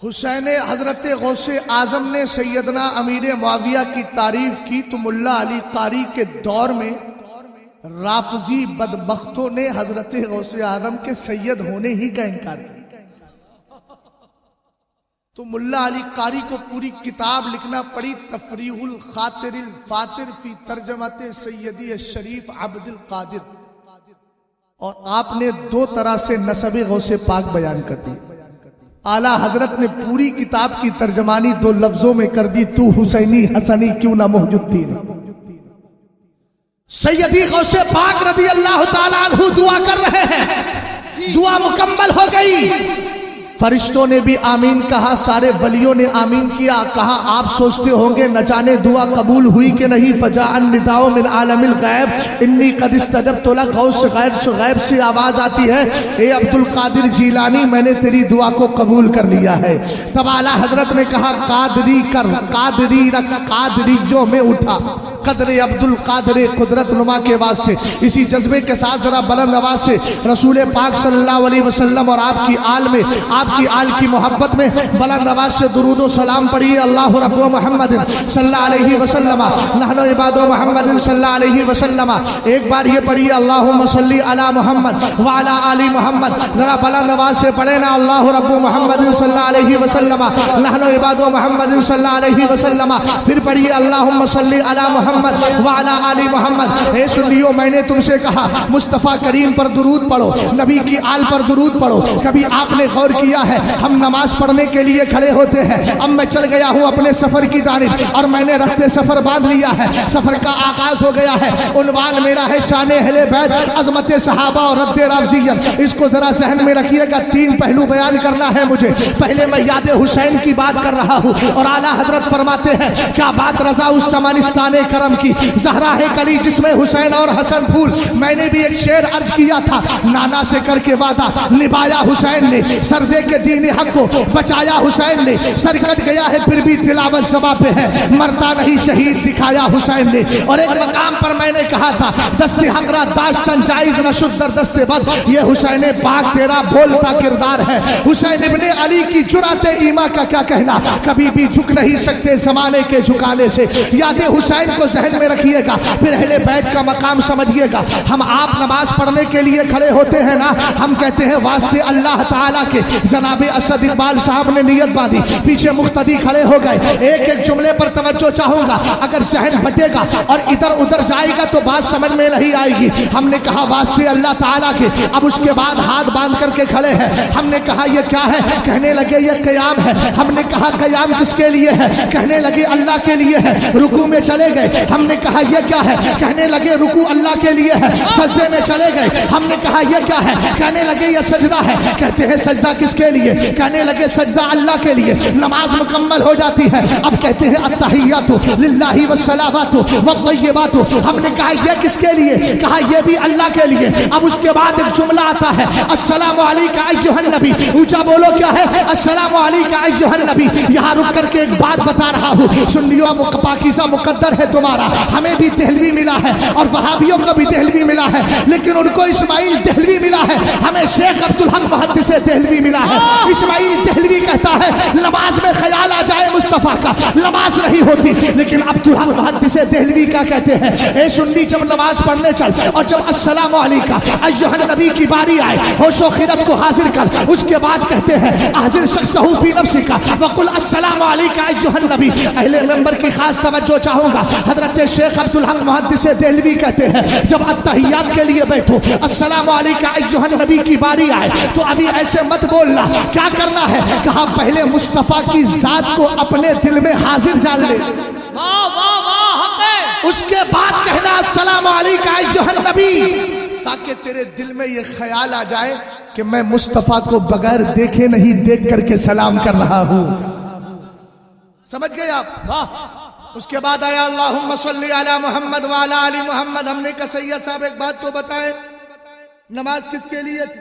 حسین حضرت غوث اعظم نے سیدنا امیر معاویہ کی تعریف کی تو ملا علی قاری کے دور میں رافضی بدبختوں نے حضرت غوث اعظم کے سید ہونے ہی کا انکار کیا. تو ملا علی قاری کو پوری کتاب لکھنا پڑی تفریح الخاطر الفاتر فی ترجمت سیدی الشریف عبد القادر, اور آپ نے دو طرح سے نسب غوث پاک بیان کر دی. اعلیٰ حضرت نے پوری کتاب کی ترجمانی دو لفظوں میں کر دی, تو حسینی حسنی کیوں نہ محی الدین. سیدی غوث پاک رضی اللہ تعالیٰ عنہ دعا کر رہے ہیں, دعا مکمل ہو گئی. فرشتوں نے بھی آمین کہا, سارے ولیوں نے آمین کیا. کہا آپ سوچتے ہوں گے نہ جانے دعا قبول ہوئی کہ نہیں. فجاء النداء من عالم الغیب انی قد استجبت لک. غوث غیب سے آواز آتی ہے, اے عبد القادر جیلانی میں نے تیری دعا کو قبول کر لیا ہے. تب اعلیٰ حضرت نے کہا قادری کر, قادری رکھ, قادریوں میں اٹھا. قدر عبد القادر قدرت نما کے واسطے اسی جذبے کے ساتھ ذرا بلند آواز سے رسول پاک صلی اللہ علیہ وسلم اور آپ کی آل میں, آپ کی آل کی محبت میں بلند آواز سے درود و سلام پڑھیے. اللہ رب محمد صلی اللہ علیہ وسلم نحن عباد محمد صلی اللہ علیہ وسلم. ایک بار یہ پڑھیے اللہم صلی علی محمد وعلی آل محمد. ذرا بلند آواز سے پڑھے نا اللہ رب محمد صلی اللہ علیہ وسلم نحن عباد محمد صلی اللہ علیہ وسلم. پھر پڑھیے اللہم صلی علی محمد وعلی آل محمد. اے سنیو میں نے تم سے کہا مصطفیٰ کریم پر درود پڑھو, نبی کی آل پر درود پڑھو. کبھی آپ نے غور کیا ہے ہم نماز پڑھنے کے لیے کھڑے ہوتے ہیں, اب میں چل گیا ہوں اپنے سفر کی جانب اور میں نے رخت سفر باندھ لیا ہے, سفر کا آغاز ہو گیا ہے. عنوان میرا ہے شان اہل بیت, عظمت صحابہ اور رد رافضیت. اس کو ذرا ذہن میں رکھیے گا, تین پہلو بیان کرنا ہے مجھے. پہلے میں یاد حسین کی بات کر رہا ہوں اور اعلیٰ حضرت فرماتے ہیں کیا بات رضا اس چمنستان کرم کی, زہرا ہے کلی جس میں حسین اور حسن پھول. میں نے بھی ایک شعر عرض کیا تھا, نانا سے کر کے وعدہ نبھایا حسین نے, سر دے کے دین حق کو بچایا حسین نے. سر کٹ گیا ہے پھر بھی تلاوت زباں پہ ہے, مرتا نہیں شہید دکھایا حسین نے. اور ایک مقام پر میں نے کہا تھا دست حق را داشتن جائز نہ شد در دست بد, یہ حسین پاک تیرا بولتا کردار ہے. حسین ابن علی کی جرأت ایما کا کیا کہنا, کبھی بھی جھک نہیں سکتے زمانے کے جھکانے سے. یاد حسین کو ذہن میں رکھیے گا, پھر اہل بیت کا مقام سمجھیے گا. ہم آپ نماز پڑھنے کے لیے کھڑے ہوتے ہیں نا, ہم کہتے ہیں واسطے اللہ تعالیٰ کے. جناب اسد اقبال صاحب نے نیت باندھی, پیچھے مقتدی کھڑے ہو گئے. ایک ایک جملے پر توجہ چاہوں گا, اگر ذہن ہٹے گا اور ادھر ادھر جائے گا تو بات سمجھ میں نہیں آئے گی. ہم نے کہا واسطے اللہ تعالیٰ کے, اب اس کے بعد ہاتھ باندھ کر کے کھڑے ہیں. ہم نے کہا یہ کیا ہے, کہنے لگے یہ قیام ہے. ہم نے کہا قیام کس کے لیے ہے, کہنے لگے اللہ کے لیے ہے. رکوع میں چلے گئے, ہم نے کہا یہ کیا ہے, کہنے لگے رکوع اللہ کے لیے ہے. سجدے میں چلے گئے, ہم نے کہا یہ کیا ہے, کہنے لگے یہ سجدہ ہے. کہتے ہیں سجدہ کس کے لیے, کہنے لگے سجدہ اللہ کے لیے. نماز مکمل ہو جاتی ہے, اب کہتے ہیں التحیات للہ والصلوات والطیبات. ہم نے کہا یہ کس کے لیے, کہا یہ بھی اللہ کے لیے. اب اس کے بعد ایک جملہ آتا ہے السلام علیکہ ایھا النبی. اونچا بولو کیا ہے, السلام علیکہ ایھا النبی. یہاں رک کر کے ایک بات بتا رہا ہوں, سنیو پاکیزہ مقدر ہے تمہارا. ہمیں بھی دہلوی ملا ہے اور وہابیوں کو بھی دہلوی ملا ہے, لیکن ان کو اسماعیل دہلوی ملا ہے, ہمیں شیخ عبدالحق محدث دہلوی ملا ہے. اسماعیل دہلوی کہتا ہے نماز میں خیال آ جائے مصطفیٰ کا نماز نہیں ہوتی, لیکن عبدالحق محدث دہلوی کیا کہتے ہیں, اے سنی جب نماز پڑھنے چل اور جب السلام علیکہ ایھا النبی کی باری آئے, ہوش و خرد کو حاضر کر. اس کے بعد کہتے ہیں حاضر شخصہ فی نفسک وقل السلام علیکہ ایھا النبی. اہل منبر کی خاص توجہ چاہوں گا, حضرت شیخ عبدالحق محدث دہلوی کہتے ہیں جب اتحیات کے لیے بیٹھو السلام علیکہ ایھا النبی کی باری آئے تو ابھی ایسے مت بولنا، کیا کرنا ہے؟ کہا پہلے مصطفیٰ کی ذات کو اپنے دل میں حاضر جان لے، واہ واہ واہ حق ہے، اس کے بعد کہنا السلام علیکہ ایھا النبی، تاکہ تیرے دل میں یہ خیال آ جائے کہ میں مصطفیٰ کو بغیر دیکھے نہیں دیکھ کر کے سلام کر رہا ہوں۔ سمجھ گئے آپ؟ واہ اس کے بعد آیا اللہم صلی علی محمد وعلی آل محمد۔ ہم نے کہا سید صاحب ایک بات تو بتائیں، نماز کس کے لیے تھی؟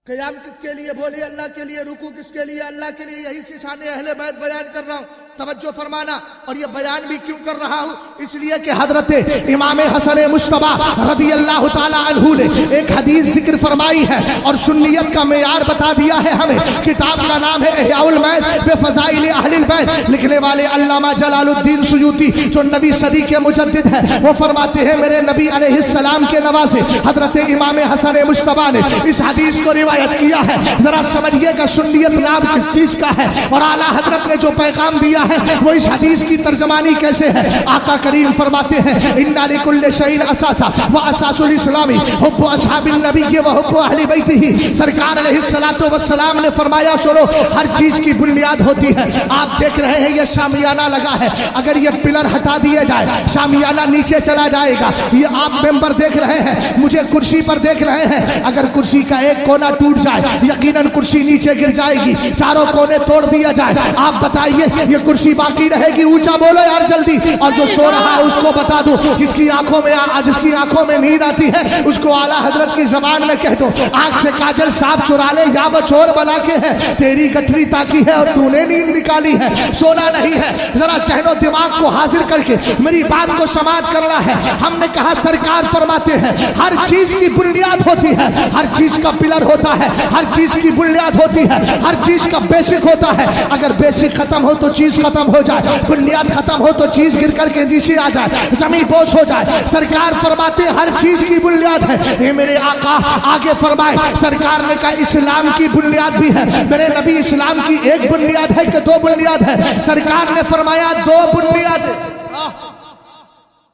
قیام کس کے لیے؟ بولے اللہ کے لیے۔ رکوع کس کے لیے؟ اللہ کے لیے۔ یہی سے شان اہل بیت بیان کر رہا ہوں، توجہ فرمانا۔ اور یہ بیان بھی کیوں کر رہا ہوں؟ اس لیے کہ حضرت امام حسن مجتبیٰ رضی اللہ تعالی عنہ نے ایک حدیث ذکر فرمائی ہے اور سنیت کا معیار بتا دیا ہے ہمیں۔ کتاب کا نام ہے احیاء المیت بفضائل اہل البیت، لکھنے والے علامہ جلال الدین سیوطی جو نبی صدی کے مجدد ہیں، وہ فرماتے ہیں میرے نبی علیہ السلام کے نواسے حضرت امام حسن مجتبیٰ نے اس حدیث کو روایت کیا ہے۔ ذرا سمجھیے گا سنیت نام کس چیز کا ہے اور اعلیٰ حضرت نے جو پیغام دیا ہے وہ اس حدیث کی ترجمانی کیسے ہے۔ آقا کریم فرماتے ہیں اِنَّ لِكُلِّ شَيْءٍ أَسَاسًا وَأَسَاسُ الْإِسْلَامِ حُبُّ أَصْحَابِ النَّبِيِّ وَحُبُّ أَهْلِ بَيْتِهِ۔ سرکار علیہ الصلوٰۃ والسلام نے فرمایا سنو، ہر چیز کی بنیاد ہوتی ہے۔ آپ دیکھ رہے ہیں یہ شامیانہ لگا ہے، اگر یہ پلر ہٹا دیے جائے شامیانہ نیچے چلا جائے گا۔ یہ آپ ممبر دیکھ رہے ہیں، مجھے کرسی پر دیکھ رہے ہیں، اگر کرسی کا ایک کونا ٹوٹ جائے یقیناً کرسی نیچے گر جائے گی، چاروں کونے توڑ دیا جائے، آپ بتائیے یہ کرسی باقی رہے گی؟ اونچا بولو یار جلدی۔ اور جو سو رہا ہے اس کو بتا دو، جس کی آنکھوں میں نیند آتی ہے اس کو اعلیٰ حضرت کی زبان میں کہہ دو آنکھ سے کاجل صاف چرا لے، یا وہ چور بنا کے ہے تیری گٹھری تاکی ہے اور تو نے نیند نکالی ہے، سونا نہیں ہے۔ ذرا ذہن و دماغ کو حاضر کر کے میری بات کو سماعت کرنا ہے۔ ہم نے کہا سرکار فرماتے ہیں ہر چیز کی بنیاد ہوتی ہے، ہر چیز کا پلر ہوتا ہے، ہر چیز کی بنیاد ہوتی ہے، ہر چیز کا بیسک ہوتا ہے۔ اگر بیسک ختم ہو تو چیز ختم ہو جائے، بنیاد ختم ہو تو چیز گر کر کے نیچے آ جائے، زمین بوس ہو جائے۔ سرکار فرماتے ہر چیز کی بنیاد ہے۔ یہ میرے آقا آگے فرمائے، سرکار نے کہا اسلام کی بنیاد بھی ہے۔ میرے نبی اسلام کی ایک بنیاد ہے کہ دو بنیاد ہے؟ سرکار نے فرمایا دو بنیاد ہے۔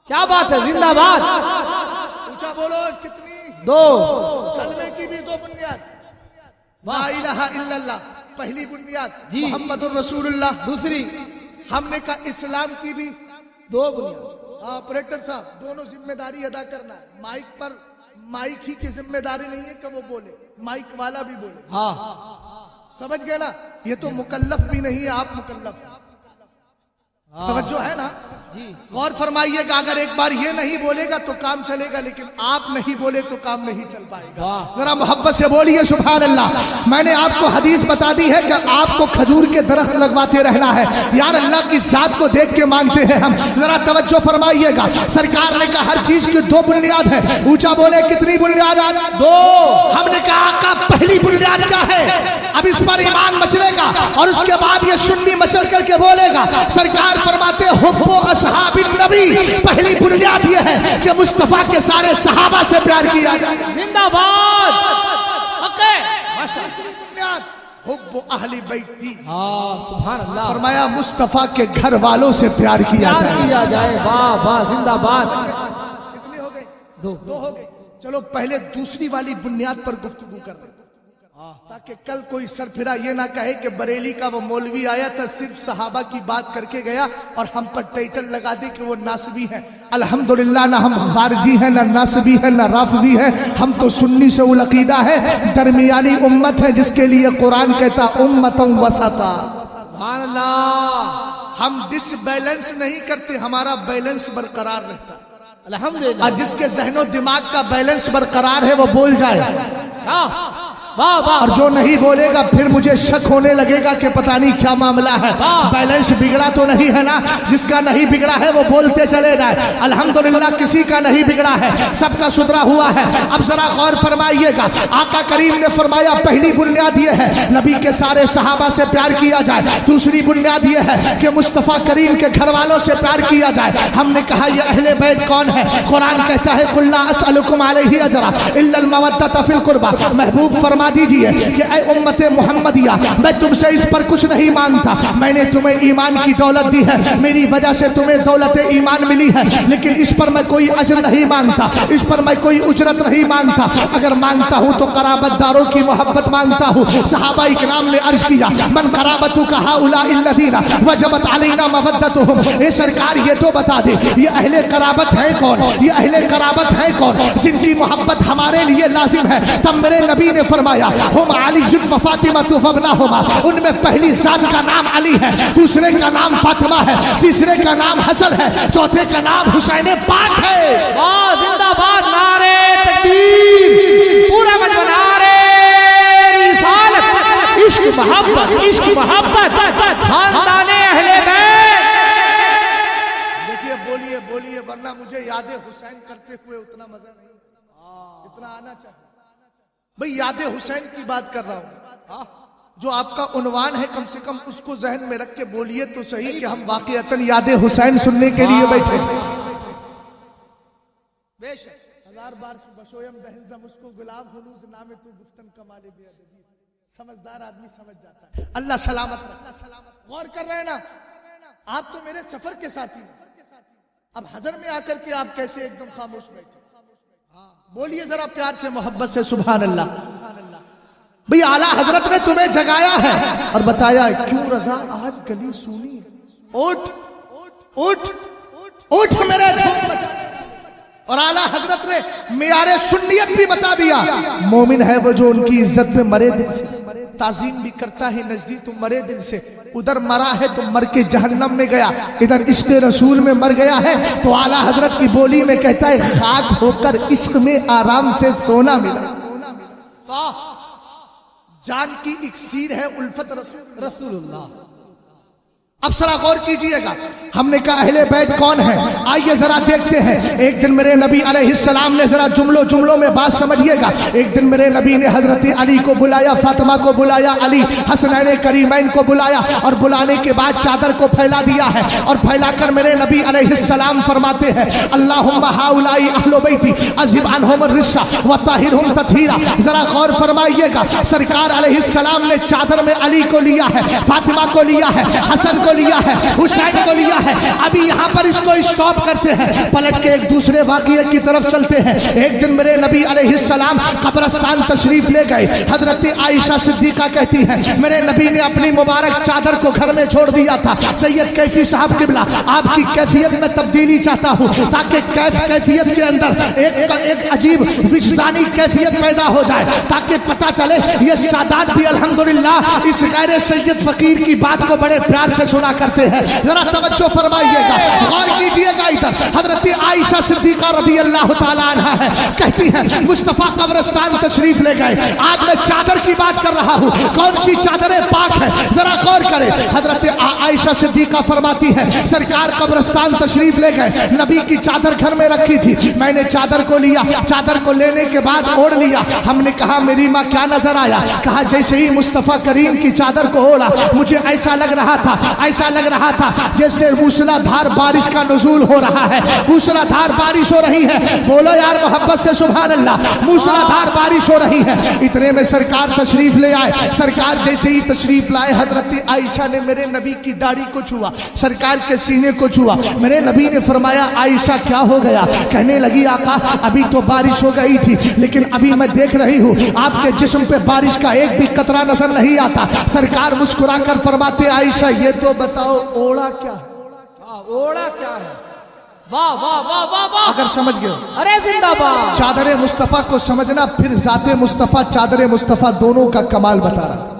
کیا بات ہے، زندہ باد۔ اونچا بولو کتنی؟ دو۔ کلمے کی بھی دو بنیاد، لا الہ الا اللہ پہلی بنیاد، جی محمد الرسول اللہ دوسری۔ ہم نے کہا اسلام کی بھی دو بنیاد۔ آپریٹر صاحب دونوں ذمہ داری ادا کرنا ہے۔ مائک پر مائک ہی کی ذمہ داری نہیں ہے کہ وہ بولے، مائک والا بھی بولے۔ ہاں سمجھ گئے نا؟ یہ تو مکلف بھی نہیں ہے، آپ مکلف ہیں۔ توجہ ہے نا؟ جی غور فرمائیے گا، اگر ایک بار یہ نہیں بولے گا تو کام چلے گا، لیکن آپ نہیں بولے تو کام نہیں چل پائے گا۔ ذرا محبت سے بولیے سبحان اللہ۔ میں نے آپ کو حدیث بتا دی ہے کہ آپ کو کھجور کے درخت لگواتے رہنا ہے، یار اللہ کی ذات کو دیکھ کے مانگتے ہیں ہم۔ ذرا توجہ فرمائیے گا، سرکار نے کہا ہر چیز کی دو بنیاد ہے۔ اونچا بولے کتنی بنیاد؟ دو۔ ہم نے کہا آقا پہلی بنیاد کیا ہے؟ اب اس پر ایمان مچلے گا اور اس کے بعد یہ سنی مچل کر کے بولے گا۔ سرکار فرماتے حب اصحاب النبی، پہلی بنیاد یہ ہے کہ مصطفیٰ کے سارے صحابہ سے پیار کیا جائے۔ زندہ باد حق ہے، ماشاءاللہ۔ حب اہل بیتی، ہاں سبحان اللہ۔ فرمایا مصطفیٰ کے گھر والوں سے پیار کیا پیار جائے۔ کیا جائے، واہ واہ، زندہ باد۔ کتنی ہو گئی؟ دو ہو گئی۔ چلو پہلے دوسری والی بنیاد پر گفتگو کر لیں تاکہ کل کوئی سر پھرا یہ نہ کہے کہ بریلی کا وہ مولوی آیا تھا صرف صحابہ کی بات کر کے گیا اور ہم پر ٹائٹل لگا دے کہ وہ ناسبی ہیں۔ الحمدللہ نہ ہم خارجی ہیں، نہ ناسبی ہیں، نہ رافضی ہیں، ہم تو سنی سے العقیدہ ہے، درمیانی امت ہے جس کے لیے قرآن کہتا امتم وسطا۔ سبحان اللہ۔ ہم ڈس بیلنس نہیں کرتے، ہمارا بیلنس برقرار رہتا۔ الحمدللہ۔ اور جس کے ذہن و دماغ کا بیلنس برقرار ہے وہ بول جائے، واہ واہ۔ اور جو نہیں بولے گا پھر مجھے شک ہونے لگے گا کہ پتہ نہیں کیا معاملہ ہے، بیلنس بگڑا تو نہیں ہے نا؟ جس کا نہیں بگڑا ہے وہ بولتے چلے جائے۔ الحمدللہ کسی کا نہیں بگڑا ہے، سب کا سدھرا ہوا ہے۔ اب ذرا غور فرمائیے گا، آقا کریم نے فرمایا پہلی بنیاد یہ ہے نبی کے سارے صحابہ سے پیار کیا جائے، دوسری بنیاد یہ ہے کہ مصطفیٰ کریم کے گھر والوں سے پیار کیا جائے۔ ہم نے کہا یہ اہل بیت کون ہے؟ قرآن کہتا ہے قل لا اسألکم علیہ اجرا الا المودۃ فی القربى۔ محبوب فرمایا فرما دیجئے کہ اے امت محمدیہ میں تم سے اس پر کچھ نہیں مانگتا، میں نے تمہیں ایمان کی دولت دی ہے، میری وجہ سے تمہیں دولت ایمان ملی ہے، لیکن اس پر میں کوئی اجر نہیں مانگتا، اس پر میں کوئی اجرت نہیں مانگتا، اگر مانگتا ہوں تو قرابت داروں کی محبت مانگتا ہوں۔ صحابہ اکرام نے عرض کیا من قرابتک ہؤلاء الذین وجبت علینا مودتهم، اے سرکار یہ تو بتا دے یہ اہل قرابت ہے کون، یہ اہل قرابت ہے کون جن کی محبت ہمارے لیے لازم ہے؟ تب میرے نبی نے فرمایا ہم علی و فاطمہ وابنہما، ان میں پہلی ذات کا نام علی ہے، دوسرے کا نام فاطمہ ہے، تیسرے کا نام حسن ہے، چوتھے کا نام حسین پاک ہے۔ واہ زندہ باد، نعرے تکبیر، پورا مجمع نعرے رسالت، عشق محبت خاندان اہل بیت۔ دیکھیے بولیے بولیے ورنہ مجھے یاد حسین کرتے ہوئے اتنا مزہ نہیں، اتنا آنا چاہیے بھئی۔ یاد حسین کی بات کر رہا ہوں، جو آپ کا عنوان ہے کم سے کم اس کو ذہن میں رکھ کے بولیے تو صحیح کہ ہم واقعتاً یاد حسین سننے کے لیے بیٹھے۔ بے شک ہزار بار بشویم دہنزم اس کو گلاب ہنوز نام تو گفتن کمال بے ادبی، سمجھدار آدمی سمجھ جاتا ہے۔ اللہ سلامت رہے۔ غور کر رہے ہیں نا، آپ تو میرے سفر کے ساتھی ہیں، اب حضر میں آ کر کے آپ کیسے ایک دم خاموش بیٹھے؟ بولیے ذرا پیار سے محبت سے سبحان اللہ۔ بھئی اعلیٰ حضرت نے تمہیں جگایا ہے اور بتایا کیوں رضا آج گلی سونی، اٹھ اٹھ اٹھ میرے دھوم بجا، اور اعلیٰ حضرت نے معیار سنیت بھی بتا دیا، مومن ہے وہ جو ان کی عزت میں مرے دل سے، تعظیم بھی کرتا ہے نزدیک تو مرے دل سے، ادھر مرا ہے تو مر کے جہنم میں گیا، ادھر عشق رسول میں مر گیا ہے تو اعلیٰ حضرت کی بولی میں کہتا ہے خاک ہو کر عشق میں آرام سے سونا ملا۔ جان کی اکسیر ہے الفت رسول اللہ۔ اب ذرا غور کیجئے گا، ہم نے کہا اہل بیت کون ہے، آئیے ذرا دیکھتے ہیں۔ ایک دن میرے نبی علیہ السلام نے ذرا جملوں میں بات سمجھیے گا، ایک دن میرے نبی نے حضرت علی کو بلایا، فاطمہ کو بلایا، علی حسنین کریمین کو بلایا، اور بلانے کے بعد چادر کو پھیلا دیا ہے، اور پھیلا کر میرے نبی علیہ السلام فرماتے ہیں اللہم ہؤلاء اہل بیتی اذھب عنہم الرجس وطہرہم تطہیرا۔ ذرا غور فرمائیے گا، سرکار علیہ السلام نے چادر میں علی کو لیا ہے، فاطمہ کو لیا ہے، حسن کو لیا ہے، حسین کو لیا ہے۔ ابھی یہاں پر اس کو اسٹاپ کرتے ہیں، پلٹ کے ایک دوسرے واقعے کی طرف چلتے ہیں۔ ایک دن میرے نبی علیہ السلام قبرستان تشریف لے گئے، حضرت عائشہ صدیقہ کہتی ہیں میرے نبی نے اپنی مبارک چادر کو گھر میں چھوڑ دیا تھا، سید کیفی صاحب قبلہ آپ کی کیفیت میں تبدیلی چاہتا ہوں تاکہ کیفیت کے اندر ایک عجیب وجدانی کیفیت پیدا ہو جائے، تاکہ پتہ چلے یہ سادات بھی الحمدللہ اس غیر سید فقیر کی بات کو بڑے پیار سے سنا کرتے ہیں۔ ذرا توجہ فرمائیے گا، غور کیجئے گا ادھر۔ حضرت عائشہ صدیقہ رضی اللہ تعالیٰ عنہ ہے، کہتی ہیں مصطفیٰ قبرستان تشریف لے گئے، آج میں چادر کی بات کر رہا ہوں، کون سی چادر پاک ہے ذرا غور کریں۔ حضرت عائشہ صدیقہ فرماتی ہے سرکار قبرستان تشریف لے گئے، نبی کی چادر گھر میں رکھی تھی، میں نے چادر کو لیا، چادر کو لینے کے بعد اوڑھ لیا۔ ہم نے کہا میری ماں کیا نظر آیا؟ کہا جیسے ہی مصطفیٰ کریم کی چادر کو اوڑھا مجھے ایسا لگ رہا تھا جیسے موسلا دھار بارش کا نزول ہو رہا ہے، موسلا دھار بارش ہو رہی ہے، بولو یار محبت سے سبحان اللہ، موسلا دھار بارش ہو رہی ہے۔ اتنے میں سرکار تشریف لے آئے، سرکار جیسے ہی تشریف لائے حضرت عائشہ نے میرے نبی کی داڑھی کو چھوا، سرکار کے سینے کو چھوا۔ میرے نبی نے فرمایا عائشہ کیا ہو گیا؟ کہنے لگی آقا ابھی تو بارش ہو گئی تھی لیکن ابھی میں دیکھ رہی ہوں آپ کے جسم پہ بارش کا ایک بھی قطرہ نظر نہیں آتا۔ سرکار مسکرا کر فرماتے عائشہ یہ تو بتاؤ اوڑا کیا ہے؟ اوڑا کیا ہے؟ واہ واہ واہ واہ واہ، اگر سمجھ گئے ارے زندہ باد۔ چادر مصطفیٰ کو سمجھنا پھر ذات مصطفیٰ چادر مصطفیٰ دونوں کا کمال بتا رہا۔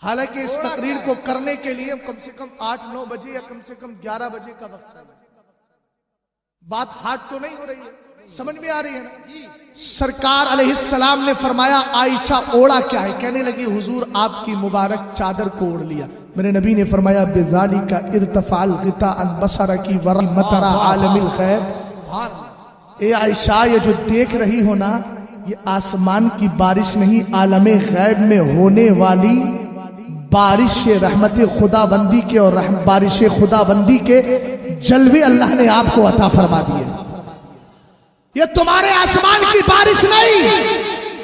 حالانکہ اس تقریر کو کرنے کے لیے کم سے کم 8-9 بجے یا کم سے کم 11 بجے کا وقت ہے، بات ہارڈ تو نہیں ہو رہی ہے، سمجھ میں آ رہی ہے نا؟ سرکار علیہ السلام نے فرمایا عائشہ اوڑا کیا ہے؟ کہنے لگی حضور آپ کی مبارک چادر کو اوڑھ لیا۔ میرے نبی نے فرمایا بذالک ارتفع الغطاء عن بصرک ورحمت عالم الغیب۔ اے عائشہ یہ جو دیکھ رہی ہو نا یہ آسمان کی بارش نہیں، عالم غیب میں ہونے والی بارش رحمت خدا بندی کے اور بارش خدا بندی کے جلوے اللہ نے آپ کو عطا فرما دیے۔ یہ تمہارے آسمان کی بارش نہیں،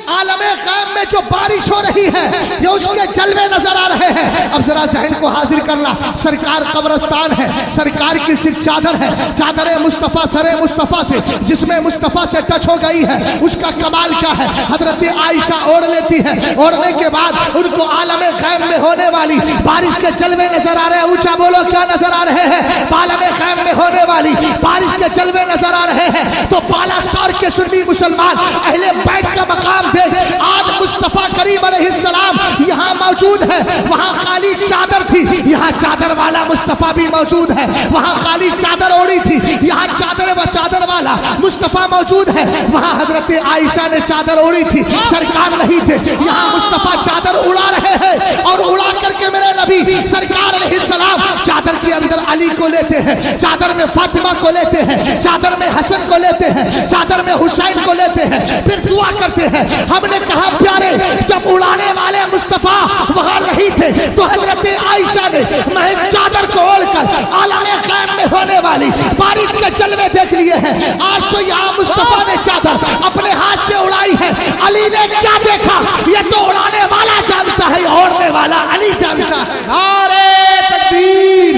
عالم غیب میں جو بارش ہو رہی ہے یہ اس کے جلوے نظر آ رہے ہیں. اب ذرا ذہن کو حاضر کرنا. سرکار قبرستان ہے, سرکار کی صرف چادر ہے, چادر مصطفیٰ سر مصطفیٰ سے جس میں مصطفیٰ سے ٹچ ہو گئی ہے, اس کا کمال کیا ہے؟ حضرت عائشہ اوڑھ لیتی ہے, اوڑھنے کے بعد ان کو عالم غیب میں ہونے والی بارش کے جلوے نظر آ رہے ہیں. اونچا بولو کیا نظر آ رہے ہیں؟ عالم غیب میں ہونے والی بارش کے جلوے نظر آ رہے ہیں. تو بالاسار کے سنی مسلمان اہل بیت کا مقام دیکھ. آج مصطفیٰ کریم علیہ السلام یہاں موجود ہے, وہاں خالی چادر تھی, یہاں چادر والا مصطفیٰ بھی موجود ہے. وہاں خالی چادر اوڑی تھی, یہاں چادر والا مصطفیٰ موجود ہے. وہاں حضرت عائشہ نے چادر اوڑی تھی, سرکار نہیں تھے. یہاں مصطفیٰ چادر اڑا رہے ہیں اور اڑا کر کے میرے نبی سرکار علیہ السلام چادر کے اندر علی کو لیتے ہیں, چادر میں فاطمہ کو لیتے ہیں, چادر میں حسن کو لیتے ہیں, چادر میں حسین کو لیتے ہیں, پھر دعا کرتے ہیں. ہم نے کہا پیارے جب اڑانے والے مصطفیٰ وہاں نہیں تھے تو حضرت عائشہ نے محض چادر کو اوڑھ کر عالم غیب میں ہونے والی بارش کے جلوے دیکھ لیے ہیں. آج تو یہاں مصطفیٰ نے چادر اپنے ہاتھ سے اڑائی ہے, علی نے کیا دیکھا یہ تو اڑانے والا جانتا ہے, اوڑھنے والا علی جانتا ہے. نعرے تکبیر,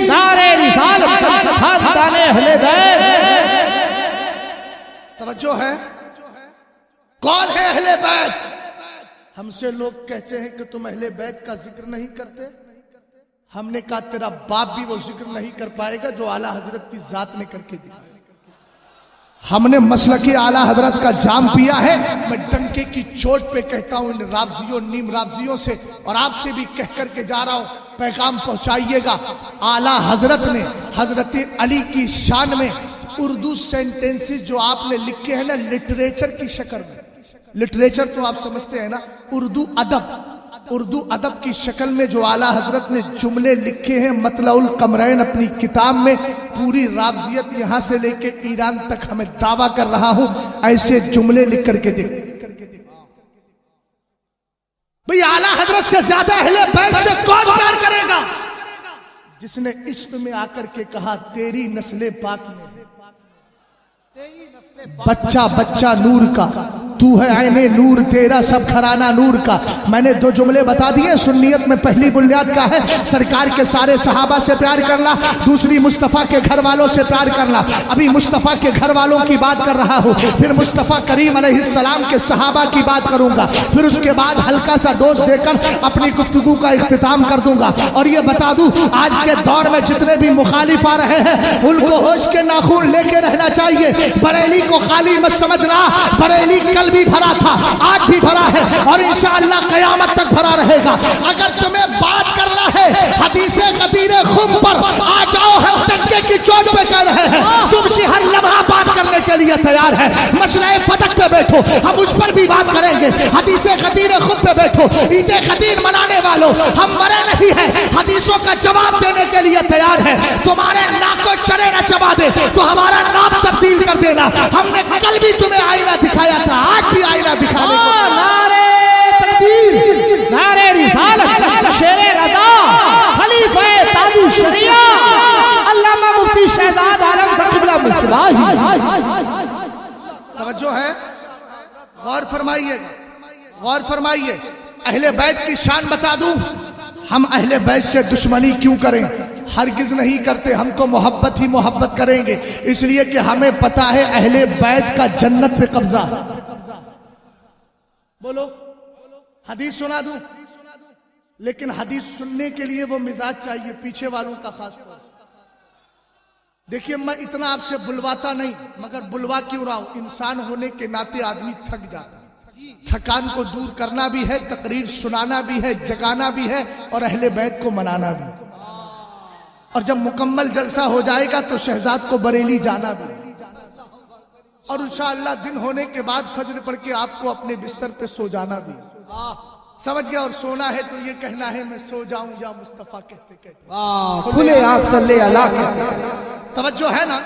نعرے رسالت, خاندان اہل بیت. توجہ ہے, کون ہے اہل بیت؟ ہم سے لوگ کہتے ہیں کہ تم اہل بیت کا ذکر نہیں کرتے. ہم نے کہا تیرا باپ بھی وہ ذکر نہیں کر پائے گا جو اعلیٰ حضرت کی ذات نے کر کے دیا. ہم نے مسلک اعلیٰ حضرت کا جام پیا ہے. میں ڈنکے کی چوٹ پہ کہتا ہوں ان رافضیوں نیم رافضیوں سے, اور آپ سے بھی کہہ کر کے جا رہا ہوں, پیغام پہنچائیے گا. اعلیٰ حضرت نے حضرت علی کی شان میں اردو سینٹنسز جو آپ نے لکھے ہیں نا لٹریچر کی شکل میں, لٹریچر تو آپ سمجھتے ہیں نا, اردو ادب کی شکل میں جو اعلیٰ حضرت نے جملے لکھے ہیں مطلع القمرین اپنی کتاب میں, پوری رافضیت یہاں سے لے کے ایران تک ہمیں دعویٰ کر رہا ہوں ایسے جملے لکھ کر کے دیکھ. بھئی اعلیٰ حضرت سے زیادہ اہل بیت سے کون پیار کرے گا؟ جس نے عشق میں آ کر کے کہا تیری نسل پاک میں بچہ بچہ نور کا, تو ہے عین نور, تیرا سب گھرانہ نور کا. میں نے دو جملے بتا دیے. سنیت میں پہلی بنیاد کا ہے سرکار کے سارے صحابہ سے پیار کرنا, دوسری مصطفیٰ کے گھر والوں سے پیار کرنا. ابھی مصطفیٰ کے گھر والوں کی بات کر رہا ہوں, پھر مصطفیٰ کریم علیہ السلام کے صحابہ کی بات کروں گا, پھر اس کے بعد ہلکا سا ڈوز دے کر اپنی گفتگو کا اختتام کر دوں گا. اور یہ بتا دوں آج کے دور میں جتنے بھی مخالف آ رہے ہیں ان کو ہوش کے ناخن لے کے رہنا چاہیے. بریلی کو خالی مت سمجھنا, بریلی کل بھی بھرا تھا, آج بھی بھرا ہے, اور انشاءاللہ قیامت تک بھرا رہے گا. اگر تمہیں بات کرنا ہے حدیث غدیر خم پر, آ جاؤ, ہم ڈنکے کی چوٹ پہ کہہ رہے ہیں. تم سے ہر لمحہ بات کرنے کے لیے تیار ہے. مسئلہ فتح پہ بیٹھو, ہم اس پر بھی بات کریں گے. حدیث غدیر خم پہ بیٹھو, عید غدیر منانے والوں ہم مرے نہیں ہیں, حدیثوں کا جواب دینے کے لیے تیار ہے. تمہارے ناک کو چرے نہ چبا دے تو ہمارا نام تبدیل کر دینا. ہم نے کل بھی تمہیں آئینہ دکھایا تھا, آج بھی آئینہ دکھانے کو. نعرے تکبیر, نعرے رسالت, شیر رضا, خلیفہ تاج الشریعہ علامہ مفتی شہزاد عالم صاحب قبلہ مصباحی. توجہ ہے, غور فرمائیے, غور فرمائیے. اہل بیت کی شان بتا دوں. ہم اہل بیت سے دشمنی کیوں کریں؟ ہرگز نہیں کرتے. ہم تو محبت ہی محبت کریں گے, اس لیے کہ ہمیں پتا ہے اہل بیت کا جنت پہ قبضہ. بولو, حدیث سنا دوں, لیکن حدیث سننے کے لیے وہ مزاج چاہیے پیچھے والوں کا خاص طور. دیکھیے میں اتنا آپ سے بلواتا نہیں, مگر بلوا کیوں رہا ہوں؟ انسان ہونے کے ناطے آدمی تھک جاتا ہے. تھکان کو دور کرنا بھی ہے, تقریر سنانا بھی ہے, جگانا بھی ہے, اور اہل بیت کو منانا بھی. اور جب مکمل جلسہ ہو جائے گا تو شہزاد کو بریلی جانا بھی, اور انشاءاللہ دن ہونے کے بعد فجر پڑھ کے آپ کو اپنے بستر پہ سو جانا بھی. سمجھ گیا؟ اور سونا ہے تو یہ کہنا ہے میں سو جاؤں یا مصطفیٰ کہتے کہتے. کھلے آنکھ صلی اللہ کہتے. توجہ ہے نا.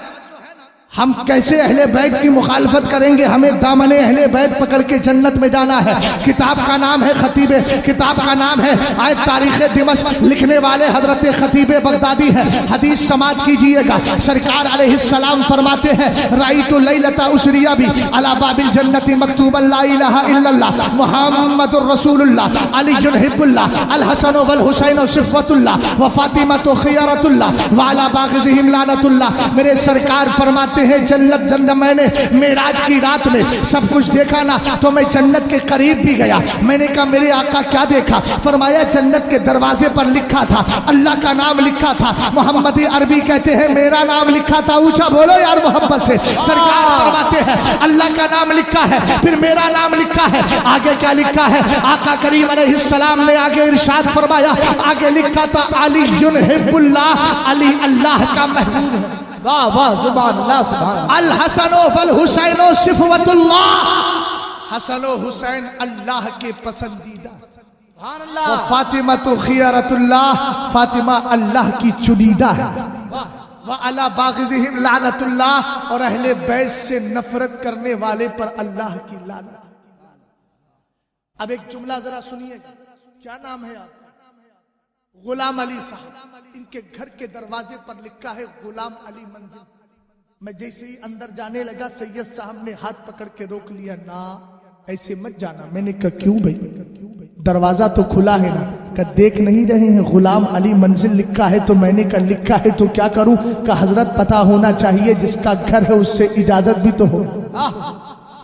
ہم کیسے اہل بیت کی مخالفت کریں گے؟ ہمیں دامن اہل بیت پکڑ کے جنت میں جانا ہے۔ کتاب کا نام ہے خطیب، کتاب کا نام ہے آیت تاریخ دمشق، لکھنے والے حضرت خطیب بغدادی ہے۔ حدیث سماعت کیجئے گا، سرکار علیہ السلام فرماتے ہیں رأیت لیلۃ اسری بی علی باب الجنۃ مکتوبا لا الہ الا اللہ محمد رسول اللہ علی حب اللہ الحسن والحسین صفوۃ اللہ وفاطمہ خیرۃ اللہ وعلی باغزہم لعنۃ اللہ۔ میرے سرکار فرماتے ہیں جنت میں نے معراج کی رات میں سب کچھ دیکھا نا تو میں جنت کے قریب بھی گیا۔ میں نے کہا میرے آقا کیا دیکھا؟ فرمایا جنت کے دروازے پر لکھا تھا، اللہ کا نام لکھا تھا، محمد عربی کہتے ہیں میرا نام لکھا تھا۔ اونچا بولو یار محبت سے۔ سرکار فرماتے ہیں اللہ کا نام لکھا ہے، پھر میرا نام لکھا ہے، آگے کیا لکھا ہے؟ آقا کریم علیہ السلام نے آگے ارشاد فرمایا، آگے لکھا تھا علی حب اللہ، علی اللہ کا محبوب ہے۔ واہ واہ سبحان اللہ سبحان اللہ۔ الحسن والحسین صفوۃ اللہ، حسن و حسین اللہ کے پسندیدہ، سبحان اللہ۔ فاطمہ تو خیرۃ اللہ، فاطمہ اللہ کی چنیدہ ہے۔ وعلی باغزہم لعنۃ اللہ، اور اہل بیت سے نفرت کرنے والے پر اللہ کی لعنت۔ اب ایک جملہ ذرا سنیے گا، کیا نام ہے آپ؟ غلام علی صاحب، ان کے گھر کے دروازے پر لکھا ہے غلام علی منزل۔ میں جیسے ہی اندر جانے لگا سید صاحب نے ہاتھ پکڑ کے روک لیا، نا ایسے مت جانا۔ میں نے کہا کیوں بھائی؟ دروازہ تو کھلا ہے نا۔ کہ دیکھ نہیں رہے ہیں غلام علی منزل لکھا ہے؟ تو میں نے کہا لکھا ہے تو کیا کروں؟ کہ حضرت پتہ ہونا چاہیے جس کا گھر ہے اس سے اجازت بھی تو ہو۔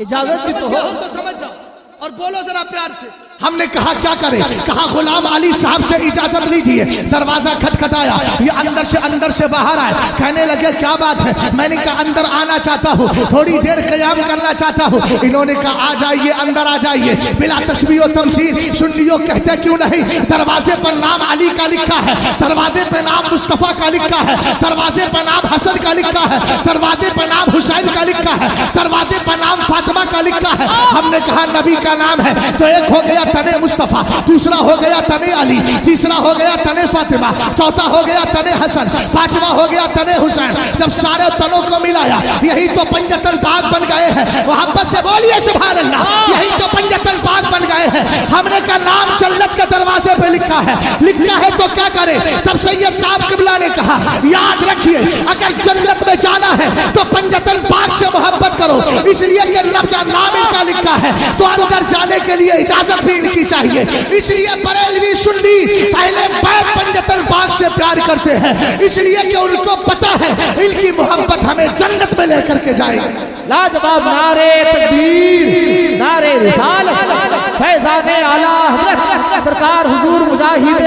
اجازت بھی تو ہو تو سمجھ جاؤ اور بولو ذرا پیار سے۔ ہم نے کہا کیا کریں؟ کہا غلام علی صاحب سے اجازت لیجئے۔ دروازہ کھٹکھٹایا، یہ اندر سے باہر آئے، کہنے لگے کیا بات ہے؟ میں نے کہا اندر آنا چاہتا ہوں، تھوڑی دیر قیام کرنا چاہتا ہوں۔ انہوں نے کہا آ جائیے، اندر آ جائیے، بلا تشبیہ و تمثیل۔ سنیو کہتے کیوں نہیں؟ دروازے پر نام علی کا لکھا ہے، دروازے پہ نام مصطفیٰ کا لکھا ہے، دروازے پر نام حسن کا لکھا ہے، دروازے پر نام حسین کا لکھا ہے، دروازے پر نام فاطمہ کا لکھا ہے۔ ہم نے کہا نبی کا نام ہے تو ایک ہو گیا تنے مصطفیٰ، دوسرا ہو گیا تنے علی، تیسرا ہو گیا تنے فاطمہ، چوتھا ہو گیا تنے حسن، پانچواں ہو گیا تنے حسین۔ جب سارے تنوں کو ملایا یہی تو پنجت الباغ بن گئے ہیں۔ محبت سے بولیے سبحان اللہ، یہی تو پنجت الباغ بن گئے ہیں۔ ہم نے کہا نام جنت کے دروازے پہ لکھا ہے، لکھا ہے تو کیا کرے؟ تب سید صاحب قبلہ نے کہا یاد رکھیے اگر جنت میں جانا ہے تو پنجت الباغ سے محبت کرو، اس لیے کہ لفظ نام ان کا لکھا ہے تو اندر جانے کے لیے اجازت بھی ان کی چاہیے۔ اس لیے بریلوی سنی اہل بیت پنجت الباغ سے پیار کرتے ہیں، اس لیے کہ ان کو پتا ہے ان کی محبت ہمیں جنت میں لے کر کے جائے گی۔ لاجواب نعرے تکبیر، نعرے رسالت، فیضان اعلی حضرت سرکار حضور مجاہد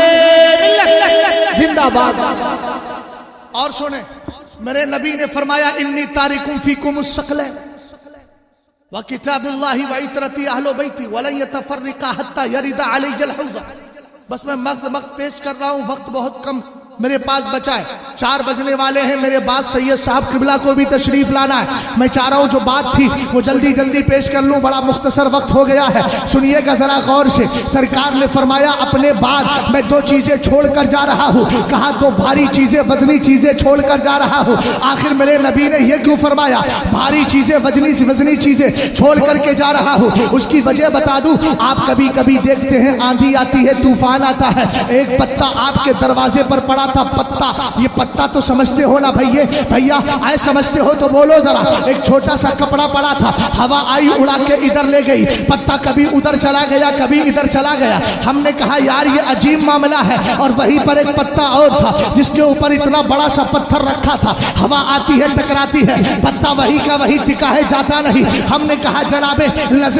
ملت زندہ باد۔ اور سنیں میرے نبی نے فرمایا انی تارکم فیکم الثقلین وکتاب اللہ وعطرتی اہل بیتی ولن یتفرقا حتی یرد علی الحوض۔ بس میں مغز پیش کر رہا ہوں، وقت بہت کم میرے پاس بچا ہے، 4 بجنے والے ہیں، میرے بعد سید صاحب قبلہ کو بھی تشریف لانا ہے۔ میں چاہ رہا ہوں جو بات تھی وہ جلدی جلدی پیش کر لوں، بڑا مختصر وقت ہو گیا ہے۔ سنیے گا ذرا غور سے۔ سرکار نے فرمایا اپنے بعد میں 2 چیزیں چھوڑ کر جا رہا ہوں۔ کہا 2 بھاری چیزیں، وزنی چیزیں چھوڑ کر جا رہا ہوں۔ آخر میرے نبی نے یہ کیوں فرمایا بھاری چیزیں وزنی چیزیں چھوڑ کر کے جا رہا ہوں؟ اس کی وجہ بتا دوں۔ آپ کبھی کبھی دیکھتے ہیں آندھی آتی ہے، طوفان آتا ہے، ایک پتا آپ کے دروازے پر پڑا تھا، پتا، یہ پتا تو سمجھتے ہو نا بھیا آئے سمجھتے ہو تو بولو ذرا۔ ایک چھوٹا سا کپڑا پڑا تھا، ہوا آئی اڑا کے ادھر لے گئی، پتا کبھی ادھر چلا گیا کبھی ادھر چلا گیا۔ ہم نے کہا یار یہ عجیب معاملہ ہے، اور وہیں پر ایک پتا اور تھا جس کے اوپر اتنا بڑا سا پتھر رکھا تھا، ہوا آتی ہے ٹکراتی ہے، پتا وہی کا وہی ٹکا ہے، جاتا نہیں۔ ہم نے کہا جناب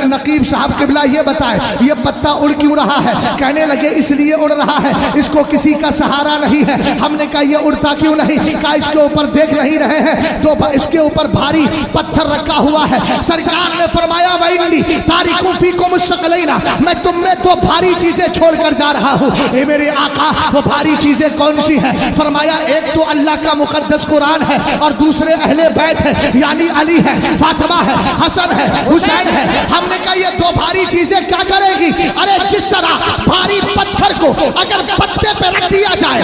نقیب صاحب قبلہ یہ بتائے یہ پتا اڑ کیوں رہا ہے؟ کہنے لگے اس لیے اڑ رہا ہے اس کو کسی کا سہارا نہیں ہے۔ ہم نے کہا یہ اڑتا کیوں نہیں؟ کہا اس کے اوپر دیکھ نہیں رہے ہیں تو اس کے اوپر بھاری پتھر رکھا ہوا ہے۔ سرکار نے فرمایا وَإِنِّي تَارِكٌ فِيكُمُ الثَّقَلَيْنِ، میں تم میں 2 بھاری چیزیں چھوڑ کر جا رہا ہوں۔ اے میرے آقا وہ بھاری چیزیں کون سی ہیں؟ فرمایا ایک تو اللہ کا مقدس قرآن ہے، اور دوسرے اہل بیت ہے، یعنی علی ہے، فاطمہ ہے، حسن ہے، حسین ہے۔ ہم نے کہا یہ 2 بھاری چیزیں کیا کرے گی؟ ارے جس طرح بھاری پتھر کو اگر پتے پہ رکھ دیا جائے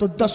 تو 10